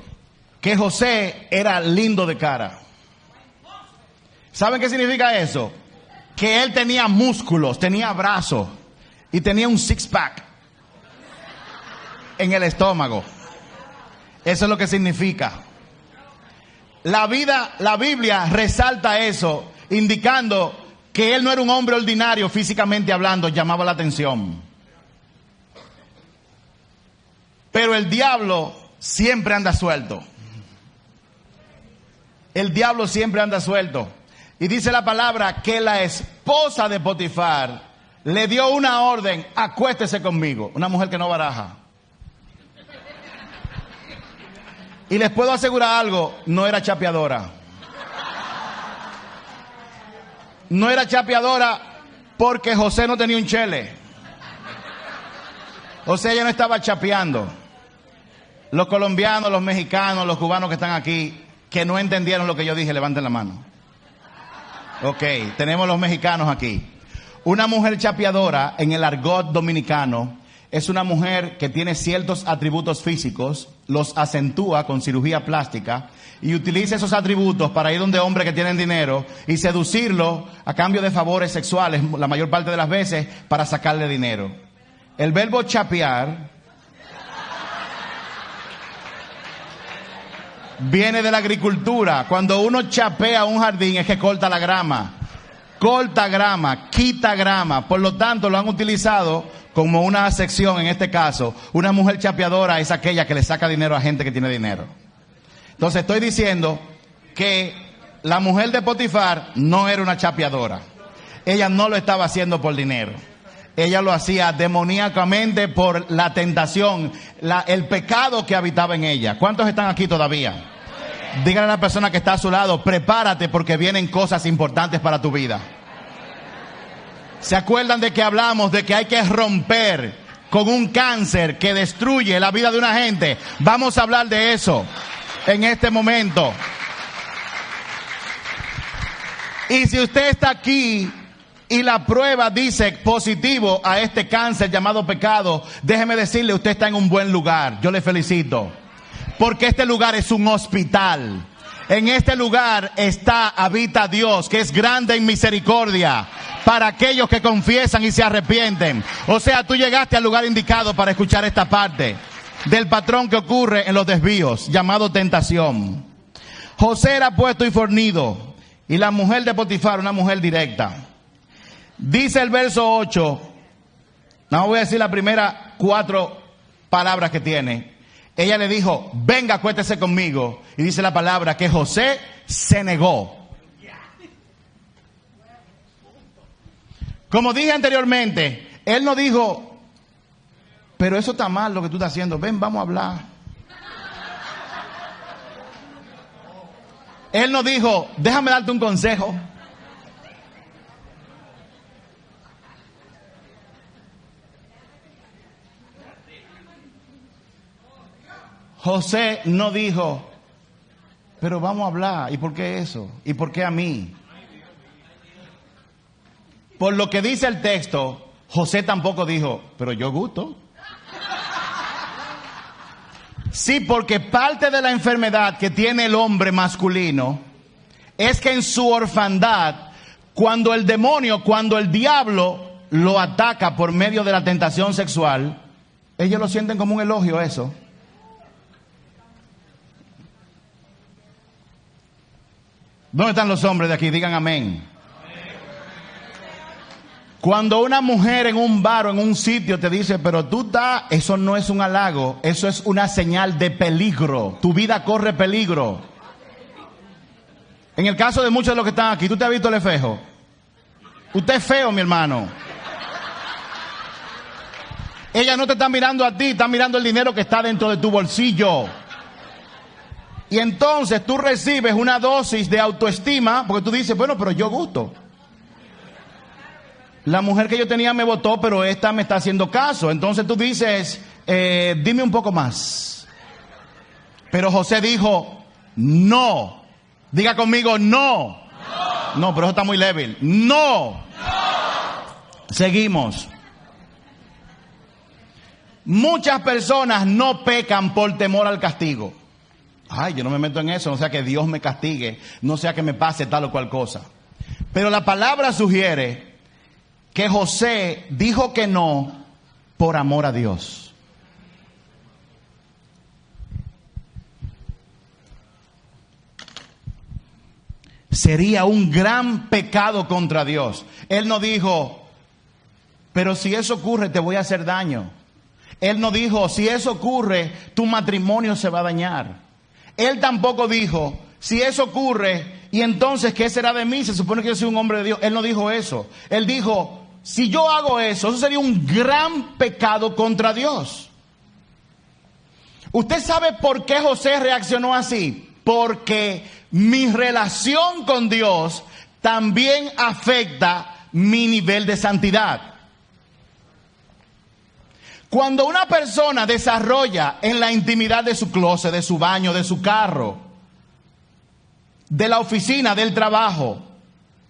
Que José era lindo de cara. ¿Saben qué significa eso? Que él tenía músculos, tenía brazos y tenía un six-pack en el estómago. Eso es lo que significa. La Biblia resalta eso, indicando que él no era un hombre ordinario físicamente hablando, llamaba la atención. Pero el diablo siempre anda suelto. El diablo siempre anda suelto. Y dice la palabra que la esposa de Potifar le dio una orden: acuéstese conmigo. Una mujer que no baraja. Y les puedo asegurar algo, no era chapeadora. No era chapeadora porque José no tenía un chele. O sea, ella no estaba chapeando. Los colombianos, los mexicanos, los cubanos que están aquí, que no entendieron lo que yo dije, levanten la mano. Ok, tenemos los mexicanos aquí. Una mujer chapeadora, en el argot dominicano, es una mujer que tiene ciertos atributos físicos, los acentúa con cirugía plástica y utiliza esos atributos para ir donde hombres que tienen dinero y seducirlo a cambio de favores sexuales, la mayor parte de las veces, para sacarle dinero. El verbo chapear viene de la agricultura. Cuando uno chapea un jardín es que corta la grama. Corta grama, quita grama. Por lo tanto, lo han utilizado como una acepción. En este caso, una mujer chapeadora es aquella que le saca dinero a gente que tiene dinero. Entonces estoy diciendo que la mujer de Potifar no era una chapeadora. Ella no lo estaba haciendo por dinero. Ella lo hacía demoníacamente por la tentación, el pecado que habitaba en ella. ¿Cuántos están aquí todavía? Díganle a la persona que está a su lado: prepárate porque vienen cosas importantes para tu vida. ¿Se acuerdan de que hablamos de que hay que romper con un cáncer que destruye la vida de una gente? Vamos a hablar de eso en este momento. Y si usted está aquí y la prueba dice positivo a este cáncer llamado pecado, déjeme decirle, usted está en un buen lugar. Yo le felicito. Porque este lugar es un hospital. En este lugar habita Dios, que es grande en misericordia para aquellos que confiesan y se arrepienten. O sea, tú llegaste al lugar indicado para escuchar esta parte del patrón que ocurre en los desvíos, llamado tentación. José era puesto y fornido, y la mujer de Potifar, una mujer directa. Dice el verso 8, no voy a decir las primeras 4 palabras que tiene. Ella le dijo: venga, acuéstese conmigo. Y dice la palabra que José se negó. Como dije anteriormente, él no dijo: pero eso está mal lo que tú estás haciendo, ven, vamos a hablar. Él no dijo: déjame darte un consejo. José no dijo: pero vamos a hablar. ¿Y por qué eso? ¿Y por qué a mí? Por lo que dice el texto, José tampoco dijo: pero yo gusto. Sí, porque parte de la enfermedad que tiene el hombre masculino es que en su orfandad, cuando el demonio, cuando el diablo lo ataca por medio de la tentación sexual, ellos lo sienten como un elogio eso. ¿Dónde están los hombres de aquí? Digan amén. Cuando una mujer en un bar o en un sitio te dice: pero tú estás, eso no es un halago, eso es una señal de peligro. Tu vida corre peligro. En el caso de muchos de los que están aquí, ¿tú te has visto el espejo? Usted es feo, mi hermano. Ella no te está mirando a ti, está mirando el dinero que está dentro de tu bolsillo. Y entonces tú recibes una dosis de autoestima porque tú dices, bueno, pero yo gusto. La mujer que yo tenía me votó, pero esta me está haciendo caso. Entonces tú dices, dime un poco más. Pero José dijo, no. Diga conmigo, no. No, pero eso está muy débil. No. Seguimos. Muchas personas no pecan por temor al castigo. Ay, yo no me meto en eso, no sea que Dios me castigue, no sea que me pase tal o cual cosa. Pero la palabra sugiere que José dijo que no por amor a Dios. Sería un gran pecado contra Dios. Él no dijo, pero si eso ocurre te voy a hacer daño. Él no dijo, si eso ocurre tu matrimonio se va a dañar. Él tampoco dijo, si eso ocurre y entonces ¿qué será de mí? Se supone que yo soy un hombre de Dios. Él no dijo eso. Él dijo, si yo hago eso, eso sería un gran pecado contra Dios. ¿Usted sabe por qué José reaccionó así? Porque mi relación con Dios también afecta mi nivel de santidad. Cuando una persona desarrolla en la intimidad de su closet, de su baño, de su carro, de la oficina, del trabajo,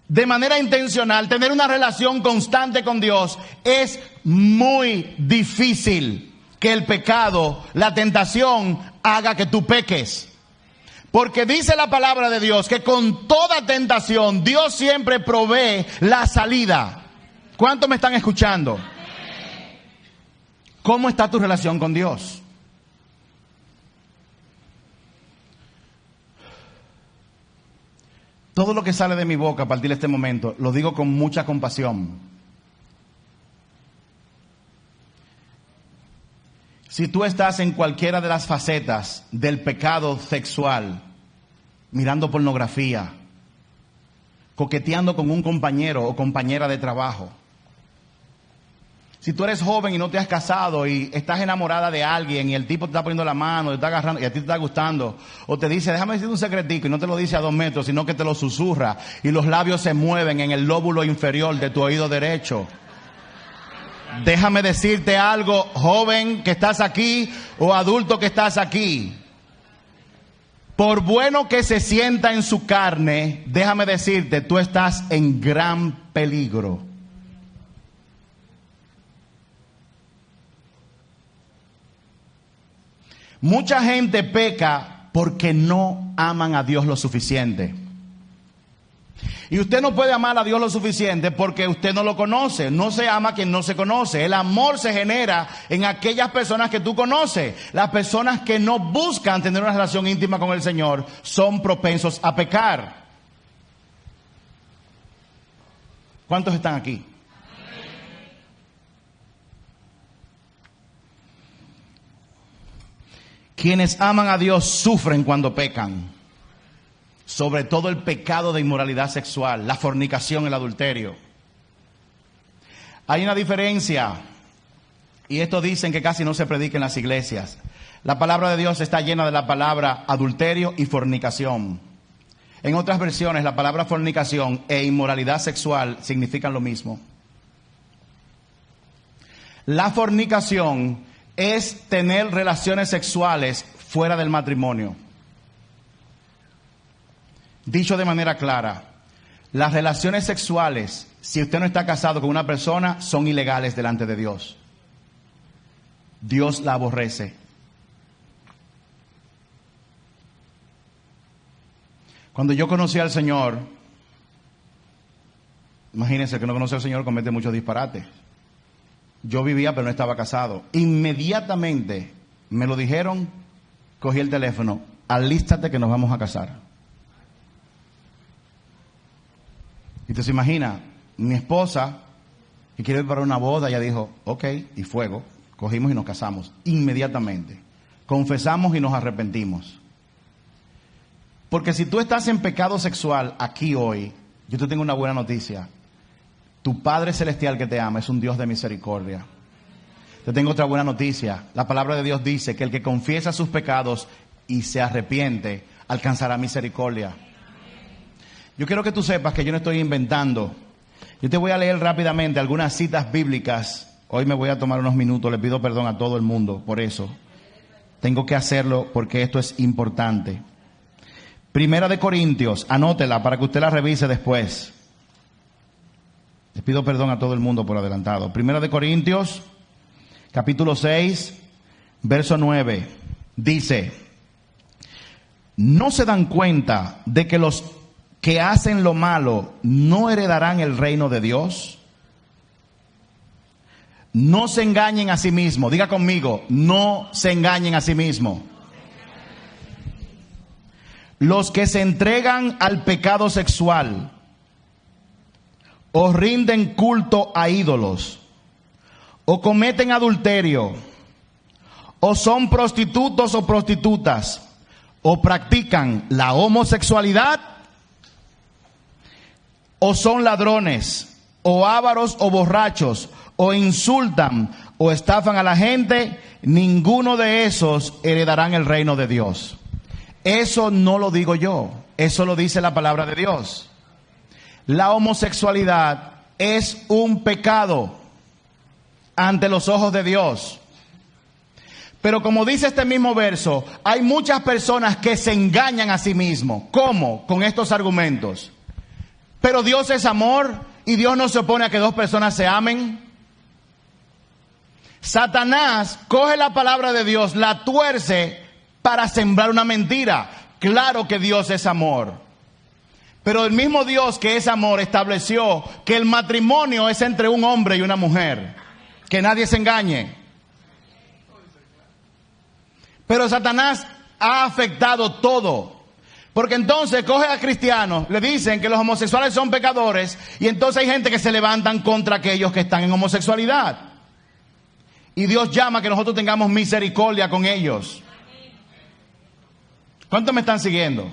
de manera intencional, tener una relación constante con Dios, es muy difícil que el pecado, la tentación, haga que tú peques. Porque dice la palabra de Dios que con toda tentación Dios siempre provee la salida. ¿Cuántos me están escuchando? ¿Cómo está tu relación con Dios? Todo lo que sale de mi boca a partir de este momento lo digo con mucha compasión. Si tú estás en cualquiera de las facetas del pecado sexual, mirando pornografía, coqueteando con un compañero o compañera de trabajo, si tú eres joven y no te has casado y estás enamorada de alguien y el tipo te está poniendo la mano, te está agarrando y a ti te está gustando, o te dice, déjame decirte un secretico, y no te lo dice a 2 metros, sino que te lo susurra y los labios se mueven en el lóbulo inferior de tu oído derecho. Déjame decirte algo, joven que estás aquí o adulto que estás aquí. Por bueno que se sienta en su carne, déjame decirte, tú estás en gran peligro. Mucha gente peca porque no aman a Dios lo suficiente. Y usted no puede amar a Dios lo suficiente porque usted no lo conoce. No se ama a quien no se conoce. El amor se genera en aquellas personas que tú conoces. Las personas que no buscan tener una relación íntima con el Señor son propensos a pecar. ¿Cuántos están aquí? Quienes aman a Dios sufren cuando pecan. Sobre todo el pecado de inmoralidad sexual, la fornicación, el adulterio. Hay una diferencia, y esto dicen que casi no se predica en las iglesias. La palabra de Dios está llena de la palabra adulterio y fornicación. En otras versiones, la palabra fornicación e inmoralidad sexual significan lo mismo. La fornicación es tener relaciones sexuales fuera del matrimonio. Dicho de manera clara, las relaciones sexuales, si usted no está casado con una persona, son ilegales delante de Dios. Dios la aborrece. Cuando yo conocí al Señor, imagínense que no conoce al Señor, comete muchos disparates. Yo vivía pero no estaba casado. Inmediatamente me lo dijeron, cogí el teléfono, alístate que nos vamos a casar. Y usted se imagina, mi esposa, que quiere ir para una boda, ella dijo, ok, y fuego, cogimos y nos casamos, inmediatamente. Confesamos y nos arrepentimos. Porque si tú estás en pecado sexual aquí hoy, yo te tengo una buena noticia. Tu Padre Celestial que te ama es un Dios de misericordia. Te tengo otra buena noticia. La palabra de Dios dice que el que confiesa sus pecados, y se arrepiente, alcanzará misericordia. Yo quiero que tú sepas que yo no estoy inventando. Yo te voy a leer rápidamente algunas citas bíblicas. Hoy me voy a tomar unos minutos, le pido perdón a todo el mundo por eso. Tengo que hacerlo porque esto es importante. Primera de Corintios, anótela para que usted la revise después. Les pido perdón a todo el mundo por adelantado. Primera de Corintios, capítulo 6, verso 9. Dice: ¿no se dan cuenta de que los que hacen lo malo no heredarán el reino de Dios? No se engañen a sí mismos. Diga conmigo, no se engañen a sí mismos. Los que se entregan al pecado sexual o rinden culto a ídolos o cometen adulterio o son prostitutos o prostitutas o practican la homosexualidad o son ladrones o ávaros o borrachos o insultan o estafan a la gente, ninguno de esos heredarán el reino de Dios. Eso no lo digo yo, eso lo dice la palabra de Dios. La homosexualidad es un pecado ante los ojos de Dios. Pero como dice este mismo verso, hay muchas personas que se engañan a sí mismos. ¿Cómo? Con estos argumentos. Pero Dios es amor y Dios no se opone a que dos personas se amen. Satanás coge la palabra de Dios, la tuerce para sembrar una mentira. Claro que Dios es amor. Pero el mismo Dios que es amor estableció que el matrimonio es entre un hombre y una mujer. Que nadie se engañe. Pero Satanás ha afectado todo. Porque entonces coge a cristianos, le dicen que los homosexuales son pecadores, y entonces hay gente que se levantan contra aquellos que están en homosexualidad. Y Dios llama a que nosotros tengamos misericordia con ellos. ¿Cuántos me están siguiendo?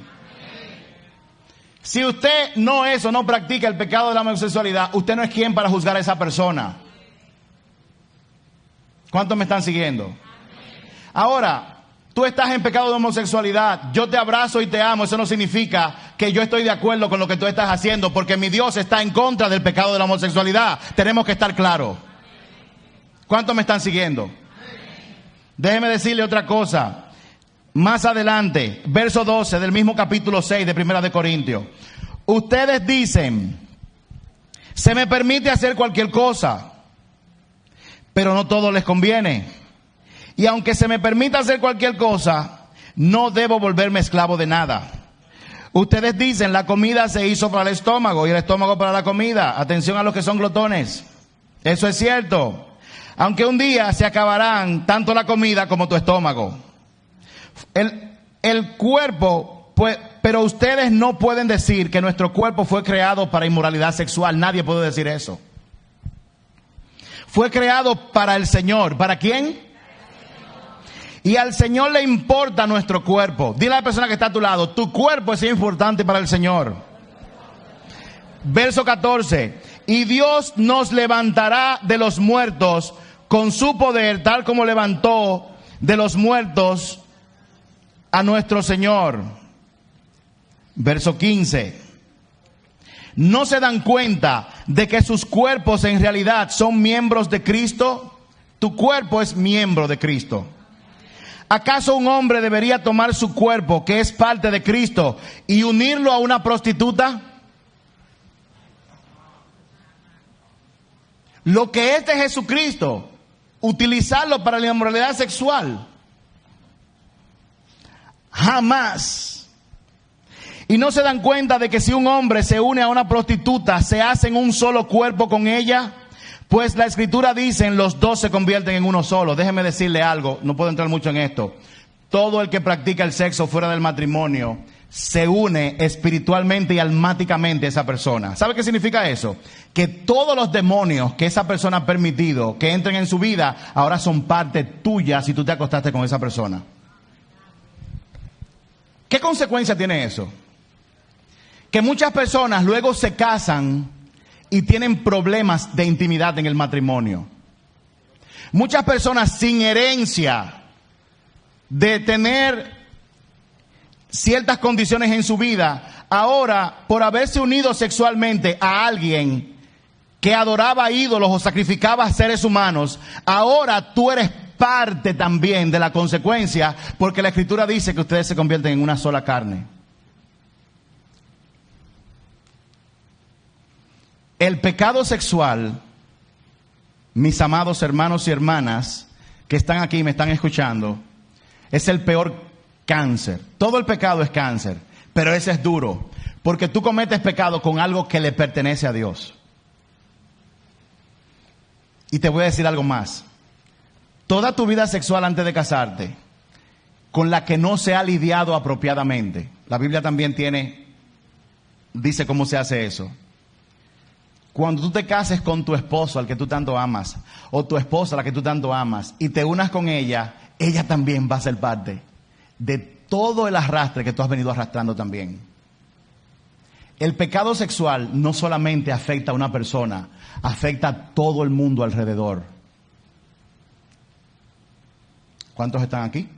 Si usted no es o no practica el pecado de la homosexualidad, usted no es quien para juzgar a esa persona. ¿Cuántos me están siguiendo? Ahora, tú estás en pecado de homosexualidad, yo te abrazo y te amo, eso no significa que yo estoy de acuerdo con lo que tú estás haciendo, porque mi Dios está en contra del pecado de la homosexualidad. Tenemos que estar claros. ¿Cuántos me están siguiendo? Déjeme decirle otra cosa. Más adelante, verso 12 del mismo capítulo 6 de Primera de Corintios. Ustedes dicen, se me permite hacer cualquier cosa, pero no todo les conviene. Y aunque se me permita hacer cualquier cosa, no debo volverme esclavo de nada. Ustedes dicen, la comida se hizo para el estómago y el estómago para la comida. Atención a los que son glotones. Eso es cierto. Aunque un día se acabarán tanto la comida como tu estómago. El cuerpo, pues, pero ustedes no pueden decir que nuestro cuerpo fue creado para inmoralidad sexual. Nadie puede decir eso. Fue creado para el Señor. ¿Para quién? Y al Señor le importa nuestro cuerpo. Dile a la persona que está a tu lado, tu cuerpo es importante para el Señor. Verso 14. Y Dios nos levantará de los muertos con su poder, tal como levantó de los muertos a nuestro Señor. Verso 15. ¿No se dan cuenta de que sus cuerpos en realidad son miembros de Cristo? Tu cuerpo es miembro de Cristo. ¿Acaso un hombre debería tomar su cuerpo, que es parte de Cristo, y unirlo a una prostituta? Lo que es de Jesucristo, utilizarlo para la inmoralidad sexual. Jamás. Y no se dan cuenta de que si un hombre se une a una prostituta, se hacen un solo cuerpo con ella. Pues la Escritura dice, los dos se convierten en uno solo. Déjeme decirle algo, no puedo entrar mucho en esto. Todo el que practica el sexo fuera del matrimonio se une espiritualmente y almáticamente a esa persona. ¿Sabe qué significa eso? Que todos los demonios que esa persona ha permitido que entren en su vida, ahora son parte tuya si tú te acostaste con esa persona. ¿Qué consecuencia tiene eso? Que muchas personas luego se casan y tienen problemas de intimidad en el matrimonio. Muchas personas sin herencia de tener ciertas condiciones en su vida, ahora por haberse unido sexualmente a alguien que adoraba ídolos o sacrificaba a seres humanos, ahora tú eres parte también de la consecuencia, porque la Escritura dice que ustedes se convierten en una sola carne. El pecado sexual, mis amados hermanos y hermanas que están aquí y me están escuchando, es el peor cáncer. Todo el pecado es cáncer, pero ese es duro, porque tú cometes pecado con algo que le pertenece a Dios. Y te voy a decir algo más. Toda tu vida sexual antes de casarte, con la que no se ha lidiado apropiadamente, la Biblia también dice cómo se hace eso. Cuando tú te cases con tu esposo, al que tú tanto amas, o tu esposa, a la que tú tanto amas, y te unas con ella, ella también va a ser parte de todo el arrastre que tú has venido arrastrando también. El pecado sexual no solamente afecta a una persona, afecta a todo el mundo alrededor. ¿Cuántos están aquí?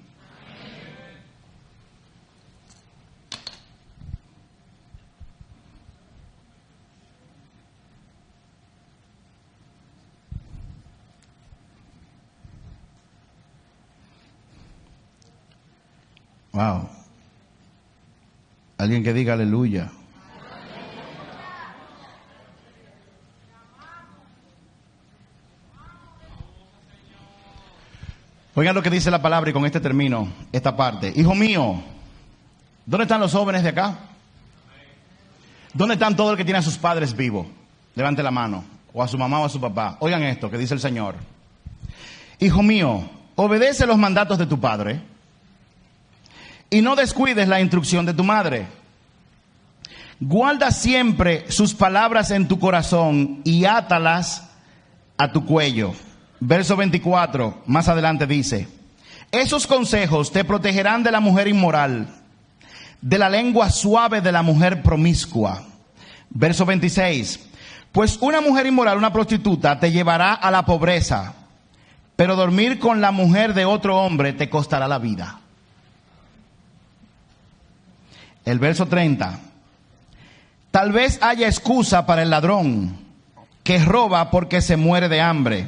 Wow. Alguien que diga aleluya. Oigan lo que dice la palabra y con este termino esta parte. Hijo mío, ¿dónde están los jóvenes de acá? ¿Dónde están todos los que tienen a sus padres vivos? Levante la mano. O a su mamá o a su papá. Oigan esto que dice el Señor. Hijo mío, obedece los mandatos de tu padre y no descuides la instrucción de tu madre. Guarda siempre sus palabras en tu corazón y átalas a tu cuello. Verso 24, más adelante dice: esos consejos te protegerán de la mujer inmoral, de la lengua suave de la mujer promiscua. Verso 26, pues una mujer inmoral, una prostituta, te llevará a la pobreza, pero dormir con la mujer de otro hombre te costará la vida. El verso 30, tal vez haya excusa para el ladrón que roba porque se muere de hambre.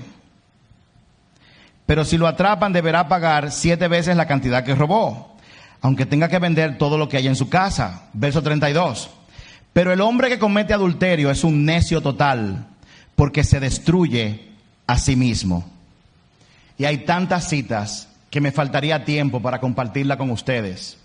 Pero si lo atrapan deberá pagar 7 veces la cantidad que robó, aunque tenga que vender todo lo que hay en su casa. Verso 32. Pero el hombre que comete adulterio es un necio total, porque se destruye a sí mismo. Y hay tantas citas que me faltaría tiempo para compartirla con ustedes.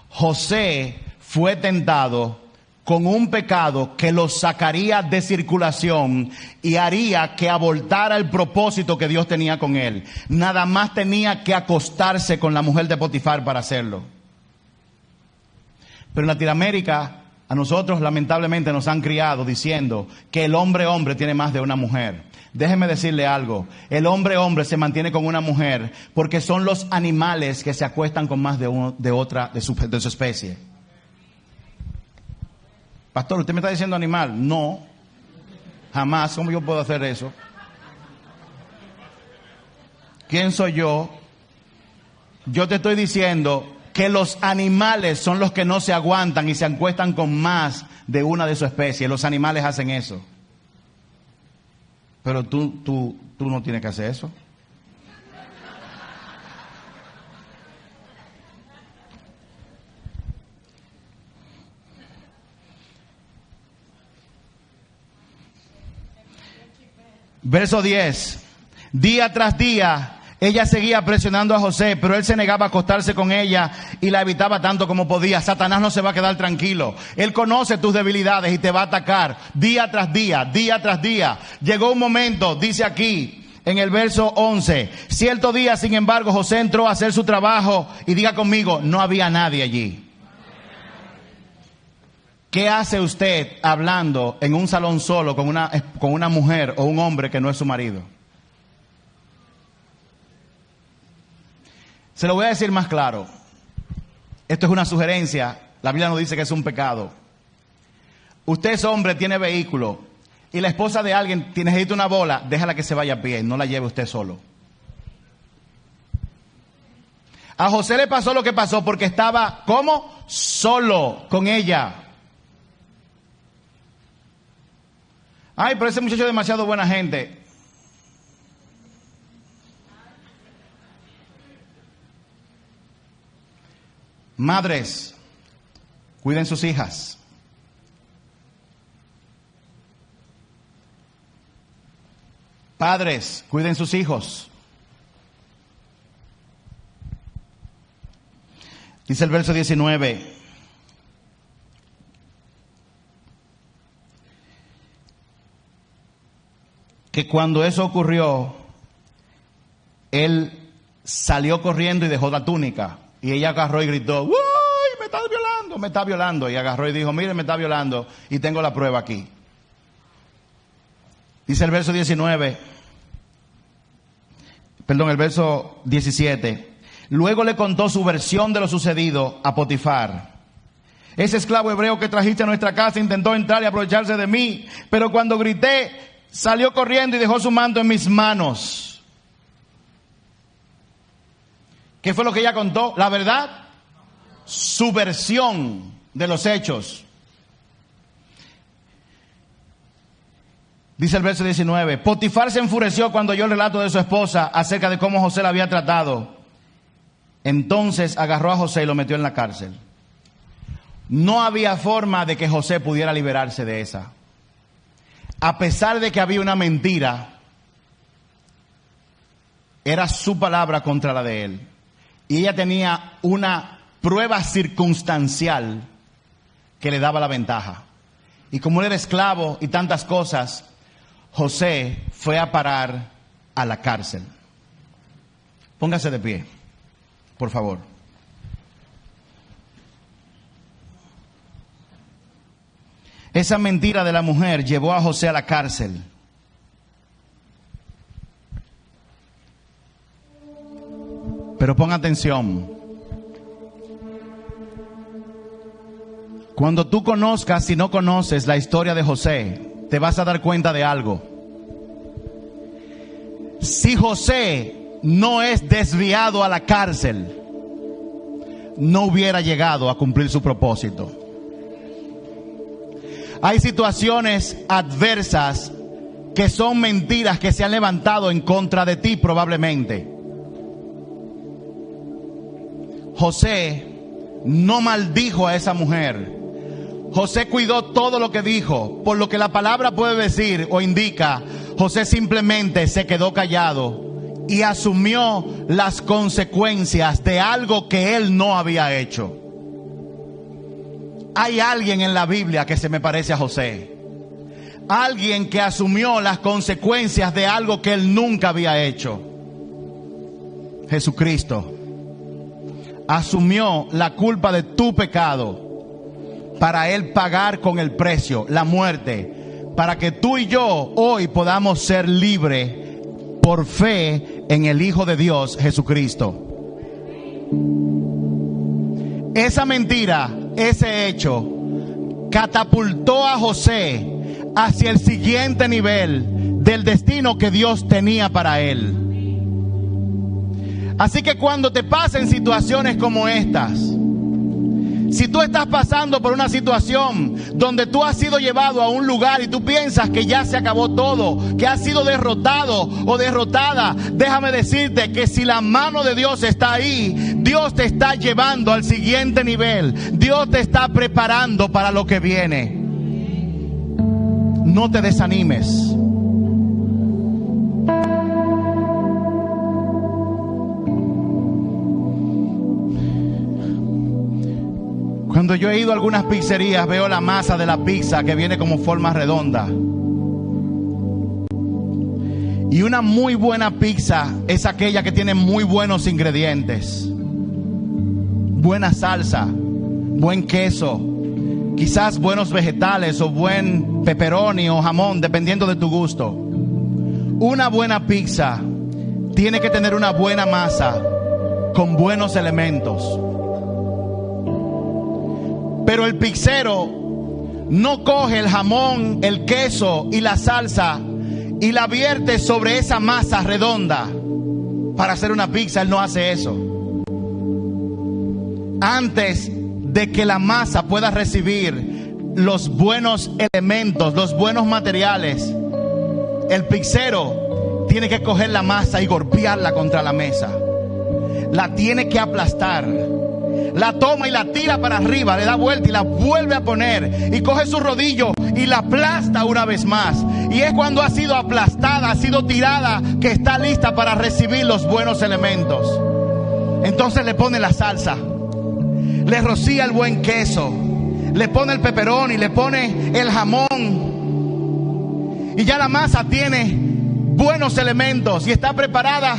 José fue tentado con un pecado que lo sacaría de circulación y haría que abortara el propósito que Dios tenía con él. Nada más tenía que acostarse con la mujer de Potifar para hacerlo. Pero en Latinoamérica, a nosotros lamentablemente nos han criado diciendo que el hombre tiene más de una mujer. Déjeme decirle algo, el hombre se mantiene con una mujer porque son los animales que se acuestan con más de otra de su especie. Pastor, ¿usted me está diciendo animal? No, jamás. ¿Cómo yo puedo hacer eso? ¿Quién soy yo? Yo te estoy diciendo que los animales son los que no se aguantan y se acuestan con más de una de su especie. Los animales hacen eso. Pero tú no tienes que hacer eso. Verso 10. Día tras día, ella seguía presionando a José, pero él se negaba a acostarse con ella y la evitaba tanto como podía. Satanás no se va a quedar tranquilo. Él conoce tus debilidades y te va a atacar día tras día, día tras día. Llegó un momento, dice aquí, en el verso 11. Cierto día, sin embargo, José entró a hacer su trabajo y diga conmigo, no había nadie allí. ¿Qué hace usted hablando en un salón solo con una mujer o un hombre que no es su marido? Se lo voy a decir más claro. Esto es una sugerencia. La Biblia no dice que es un pecado. Usted es hombre, tiene vehículo, y la esposa de alguien necesita una bola, déjala que se vaya a pie, no la lleve usted solo. A José le pasó lo que pasó porque estaba, ¿cómo? Solo con ella. Ay, pero ese muchacho es demasiado buena gente. Madres, cuiden sus hijas. Padres, cuiden sus hijos. Dice el verso 19. Que cuando eso ocurrió, él salió corriendo y dejó la túnica. Y ella agarró y gritó, ¡uy! Me está violando, me está violando. Y agarró y dijo, mire, me está violando y tengo la prueba aquí. Dice el verso 19, perdón, el verso 17. Luego le contó su versión de lo sucedido a Potifar. Ese esclavo hebreo que trajiste a nuestra casa intentó entrar y aprovecharse de mí, pero cuando grité, salió corriendo y dejó su manto en mis manos. ¿Qué fue lo que ella contó? ¿La verdad? Su versión de los hechos. Dice el verso 19. Potifar se enfureció cuando oyó el relato de su esposa acerca de cómo José la había tratado. Entonces agarró a José y lo metió en la cárcel. No había forma de que José pudiera liberarse de esa. A pesar de que había una mentira, era su palabra contra la de él. Y ella tenía una prueba circunstancial que le daba la ventaja. Y como él era esclavo y tantas cosas, José fue a parar a la cárcel. Póngase de pie, por favor. Esa mentira de la mujer llevó a José a la cárcel. Pero pon atención. Cuando tú conozcas, si no conoces la historia de José, te vas a dar cuenta de algo. Si José no es desviado a la cárcel, no hubiera llegado a cumplir su propósito. Hay situaciones adversas que son mentiras que se han levantado en contra de ti probablemente. José no maldijo a esa mujer. José cuidó todo lo que dijo. Por lo que la palabra puede decir o indica, José simplemente se quedó callado y asumió las consecuencias de algo que él no había hecho. Hay alguien en la Biblia que se me parece a José. Alguien que asumió las consecuencias de algo que él nunca había hecho. Jesucristo asumió la culpa de tu pecado para él pagar con el precio, la muerte, para que tú y yo hoy podamos ser libres por fe en el Hijo de Dios, Jesucristo. Esa mentira, ese hecho, catapultó a José hacia el siguiente nivel del destino que Dios tenía para él. Así que cuando te pasen situaciones como estas, si tú estás pasando por una situación donde tú has sido llevado a un lugar y tú piensas que ya se acabó todo, que has sido derrotado o derrotada, déjame decirte que si la mano de Dios está ahí, Dios te está llevando al siguiente nivel. Dios te está preparando para lo que viene. No te desanimes. Cuando yo he ido a algunas pizzerías, veo la masa de la pizza que viene como forma redonda. Y una muy buena pizza es aquella que tiene muy buenos ingredientes. Buena salsa, buen queso, quizás buenos vegetales o buen pepperoni o jamón, dependiendo de tu gusto. Una buena pizza tiene que tener una buena masa con buenos elementos. Pero el pizzero no coge el jamón, el queso y la salsa y la vierte sobre esa masa redonda para hacer una pizza. Él no hace eso. antes de que la masa pueda recibir los buenos elementos, los buenos materiales, el pizzero tiene que coger la masa y golpearla contra la mesa. La tiene que aplastar. La toma y la tira para arriba, le da vuelta y la vuelve a poner. Y coge su rodillo y la aplasta una vez más. Y es cuando ha sido aplastada, ha sido tirada, que está lista para recibir los buenos elementos. Entonces le pone la salsa, le rocía el buen queso, le pone el pepperoni, le pone el jamón. Y ya la masa tiene buenos elementos y está preparada,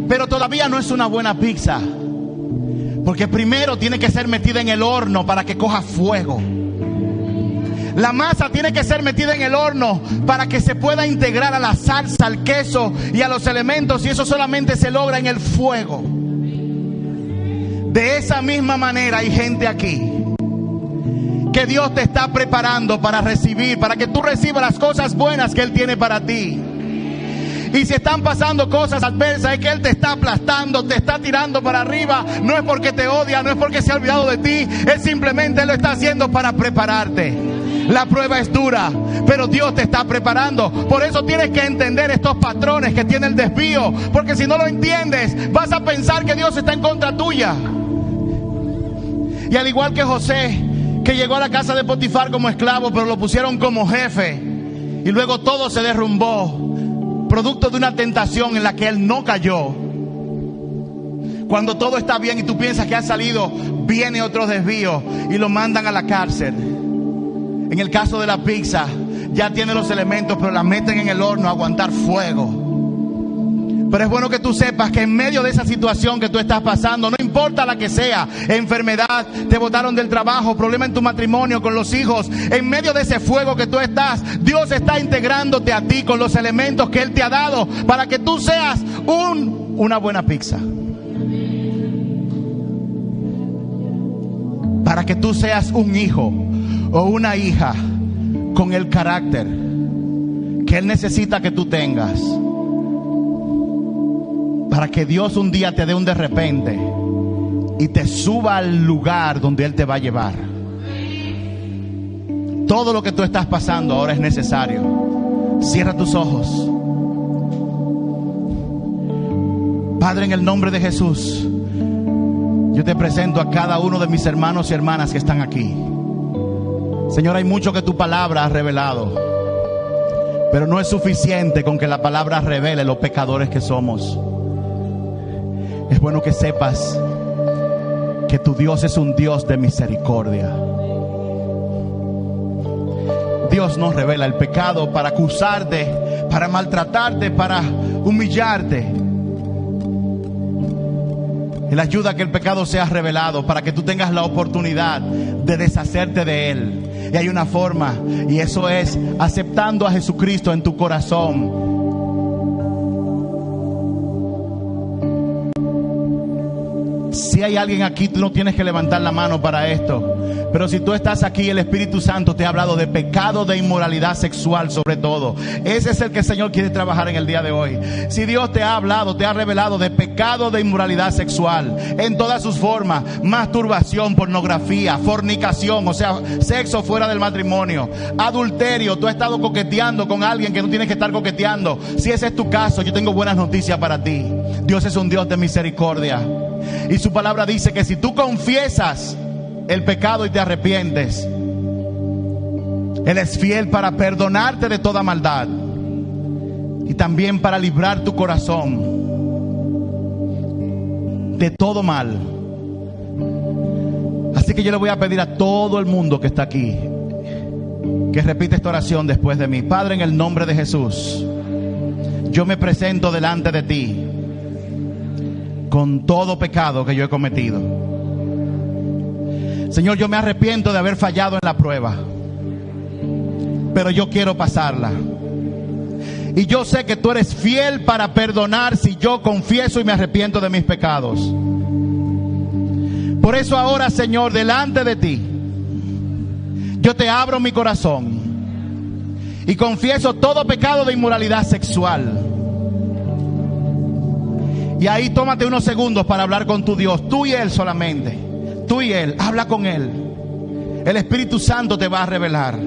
pero todavía no es una buena pizza. Porque primero tiene que ser metida en el horno para que coja fuego. La masa tiene que ser metida en el horno para que se pueda integrar a la salsa, al queso y a los elementos. Y eso solamente se logra en el fuego. De esa misma manera hay gente aquí que Dios te está preparando para recibir, para que tú recibas las cosas buenas que Él tiene para ti. Y si están pasando cosas adversas, es que Él te está aplastando, te está tirando para arriba. No es porque te odia, no es porque se ha olvidado de ti. Es simplemente Él lo está haciendo para prepararte. La prueba es dura, pero Dios te está preparando. Por eso tienes que entender estos patrones que tiene el desvío. Porque si no lo entiendes, vas a pensar que Dios está en contra tuya. Y al igual que José, que llegó a la casa de Potifar como esclavo, pero lo pusieron como jefe. Y luego todo se derrumbó, producto de una tentación en la que él no cayó. Cuando todo está bien y tú piensas que ha salido, viene otro desvío y lo mandan a la cárcel. En el caso de la pizza, ya tiene los elementos, pero la meten en el horno a aguantar fuego. Pero es bueno que tú sepas que en medio de esa situación que tú estás pasando, no importa la que sea, enfermedad, te botaron del trabajo, problema en tu matrimonio, con los hijos, en medio de ese fuego que tú estás, Dios está integrándote a ti con los elementos que Él te ha dado para que tú seas una buena pizza. Para que tú seas un hijo o una hija con el carácter que Él necesita que tú tengas. Para que Dios un día te dé un de repente y te suba al lugar donde Él te va a llevar. Todo lo que tú estás pasando ahora es necesario. Cierra tus ojos. Padre, en el nombre de Jesús, yo te presento a cada uno de mis hermanos y hermanas que están aquí. Señor, hay mucho que tu palabra ha revelado, pero no es suficiente con que la palabra revele los pecadores que somos. Es bueno que sepas que tu Dios es un Dios de misericordia. Dios no revela el pecado para acusarte, para maltratarte, para humillarte. Él ayuda a que el pecado sea revelado para que tú tengas la oportunidad de deshacerte de él. Y hay una forma, y eso es aceptando a Jesucristo en tu corazón. Si hay alguien aquí, tú no tienes que levantar la mano para esto. Pero si tú estás aquí, el Espíritu Santo te ha hablado de pecado, de inmoralidad sexual sobre todo. Ese es el que el Señor quiere trabajar en el día de hoy. Si Dios te ha hablado, te ha revelado de pecado, de inmoralidad sexual en todas sus formas: masturbación, pornografía, fornicación, o sea, sexo fuera del matrimonio, adulterio, tú has estado coqueteando con alguien que no tienes que estar coqueteando. Si ese es tu caso, yo tengo buenas noticias para ti. Dios es un Dios de misericordia. Y su palabra dice que si tú confiesas el pecado y te arrepientes, Él es fiel para perdonarte de toda maldad y también para librar tu corazón de todo mal. Así que yo le voy a pedir a todo el mundo que está aquí que repita esta oración después de mí. Padre, en el nombre de Jesús, yo me presento delante de ti con todo pecado que yo he cometido. Señor, yo me arrepiento de haber fallado en la prueba, pero yo quiero pasarla. Y yo sé que tú eres fiel para perdonar si yo confieso y me arrepiento de mis pecados. Por eso ahora, Señor, delante de ti, yo te abro mi corazón y confieso todo pecado de inmoralidad sexual. Y ahí tómate unos segundos para hablar con tu Dios, tú y Él solamente. Tú y Él, habla con Él. El Espíritu Santo te va a revelar.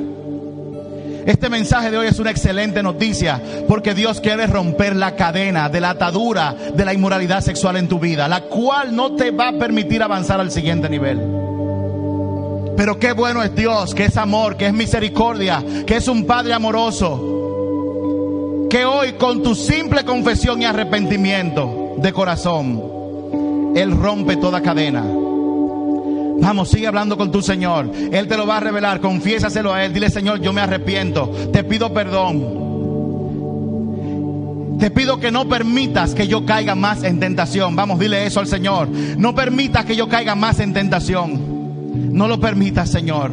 Este mensaje de hoy es una excelente noticia, porque Dios quiere romper la cadena de la atadura de la inmoralidad sexual en tu vida, la cual no te va a permitir avanzar al siguiente nivel. Pero qué bueno es Dios, que es amor, que es misericordia, que es un Padre amoroso, que hoy con tu simple confesión y arrepentimiento de corazón, Él rompe toda cadena. Vamos, sigue hablando con tu Señor. Él te lo va a revelar. Confiésaselo a Él. Dile: Señor, yo me arrepiento. Te pido perdón. Te pido que no permitas que yo caiga más en tentación. Vamos, dile eso al Señor. No permitas que yo caiga más en tentación. No lo permitas, Señor.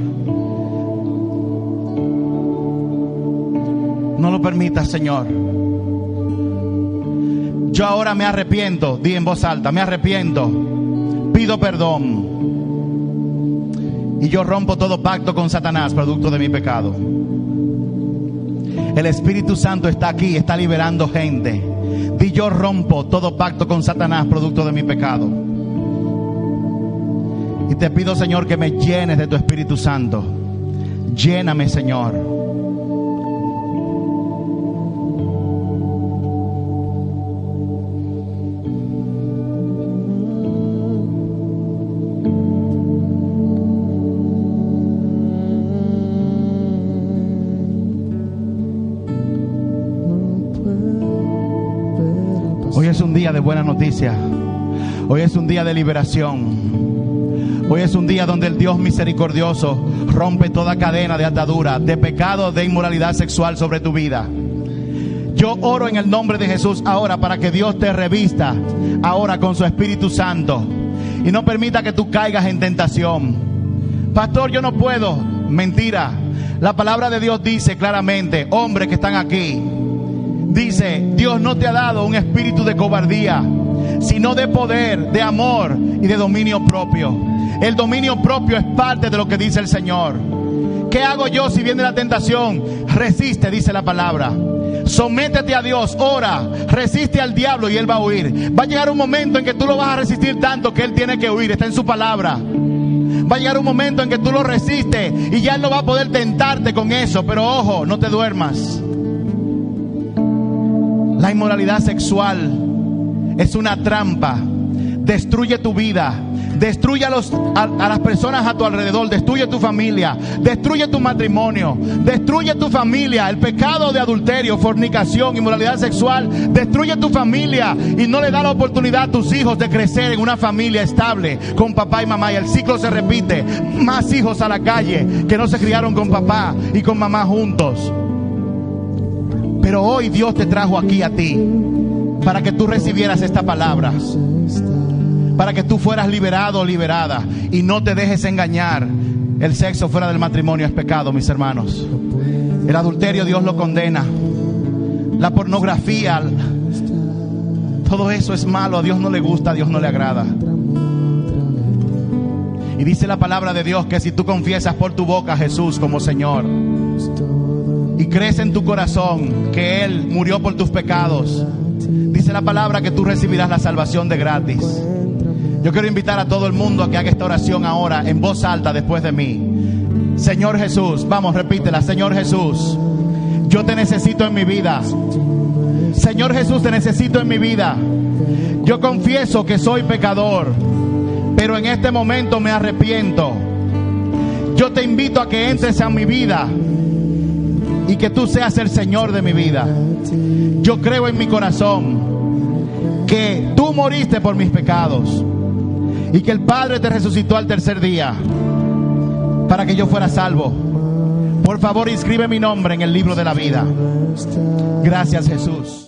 No lo permitas, Señor. Yo ahora me arrepiento. Di en voz alta: me arrepiento. Pido perdón. Y yo rompo todo pacto con Satanás, producto de mi pecado. El Espíritu Santo está aquí, está liberando gente. Di: yo rompo todo pacto con Satanás, producto de mi pecado. Y te pido, Señor, que me llenes de tu Espíritu Santo. Lléname, Señor. Hoy es un día de buena noticia. Hoy es un día de liberación. Hoy es un día donde el Dios misericordioso rompe toda cadena de atadura, de pecado, de inmoralidad sexual sobre tu vida. Yo oro en el nombre de Jesús ahora para que Dios te revista ahora con su Espíritu Santo y no permita que tú caigas en tentación. Pastor, yo no puedo. Mentira. La palabra de Dios dice claramente, hombres que están aquí, dice: Dios no te ha dado un espíritu de cobardía, sino de poder, de amor y de dominio propio. El dominio propio es parte de lo que dice el Señor. ¿Qué hago yo si viene la tentación? Resiste, dice la palabra. Sométete a Dios, ora, resiste al diablo y Él va a huir. Va a llegar un momento en que tú lo vas a resistir tanto que Él tiene que huir, está en su palabra. Va a llegar un momento en que tú lo resistes y ya Él no va a poder tentarte con eso. Pero ojo, no te duermas. La inmoralidad sexual es una trampa. Destruye tu vida. Destruye a las personas a tu alrededor. Destruye tu familia. Destruye tu matrimonio. Destruye tu familia. El pecado de adulterio, fornicación, inmoralidad sexual destruye tu familia y no le da la oportunidad a tus hijos de crecer en una familia estable con papá y mamá. Y el ciclo se repite. Más hijos a la calle que no se criaron con papá y con mamá juntos. Pero hoy Dios te trajo aquí a ti para que tú recibieras esta palabra, para que tú fueras liberado o liberada y no te dejes engañar. El sexo fuera del matrimonio es pecado, mis hermanos. El adulterio Dios lo condena. La pornografía, todo eso es malo. A Dios no le gusta, a Dios no le agrada. Y dice la palabra de Dios que si tú confiesas por tu boca a Jesús como Señor y crees en tu corazón que Él murió por tus pecados, dice la palabra que tú recibirás la salvación de gratis. Yo quiero invitar a todo el mundo a que haga esta oración ahora en voz alta después de mí. Señor Jesús, vamos, repítela. Señor Jesús, yo te necesito en mi vida. Señor Jesús, te necesito en mi vida. Yo confieso que soy pecador, pero en este momento me arrepiento. Yo te invito a que entres a mi vida y que tú seas el Señor de mi vida. Yo creo en mi corazón que tú moriste por mis pecados y que el Padre te resucitó al tercer día para que yo fuera salvo. Por favor, inscribe mi nombre en el libro de la vida. Gracias, Jesús.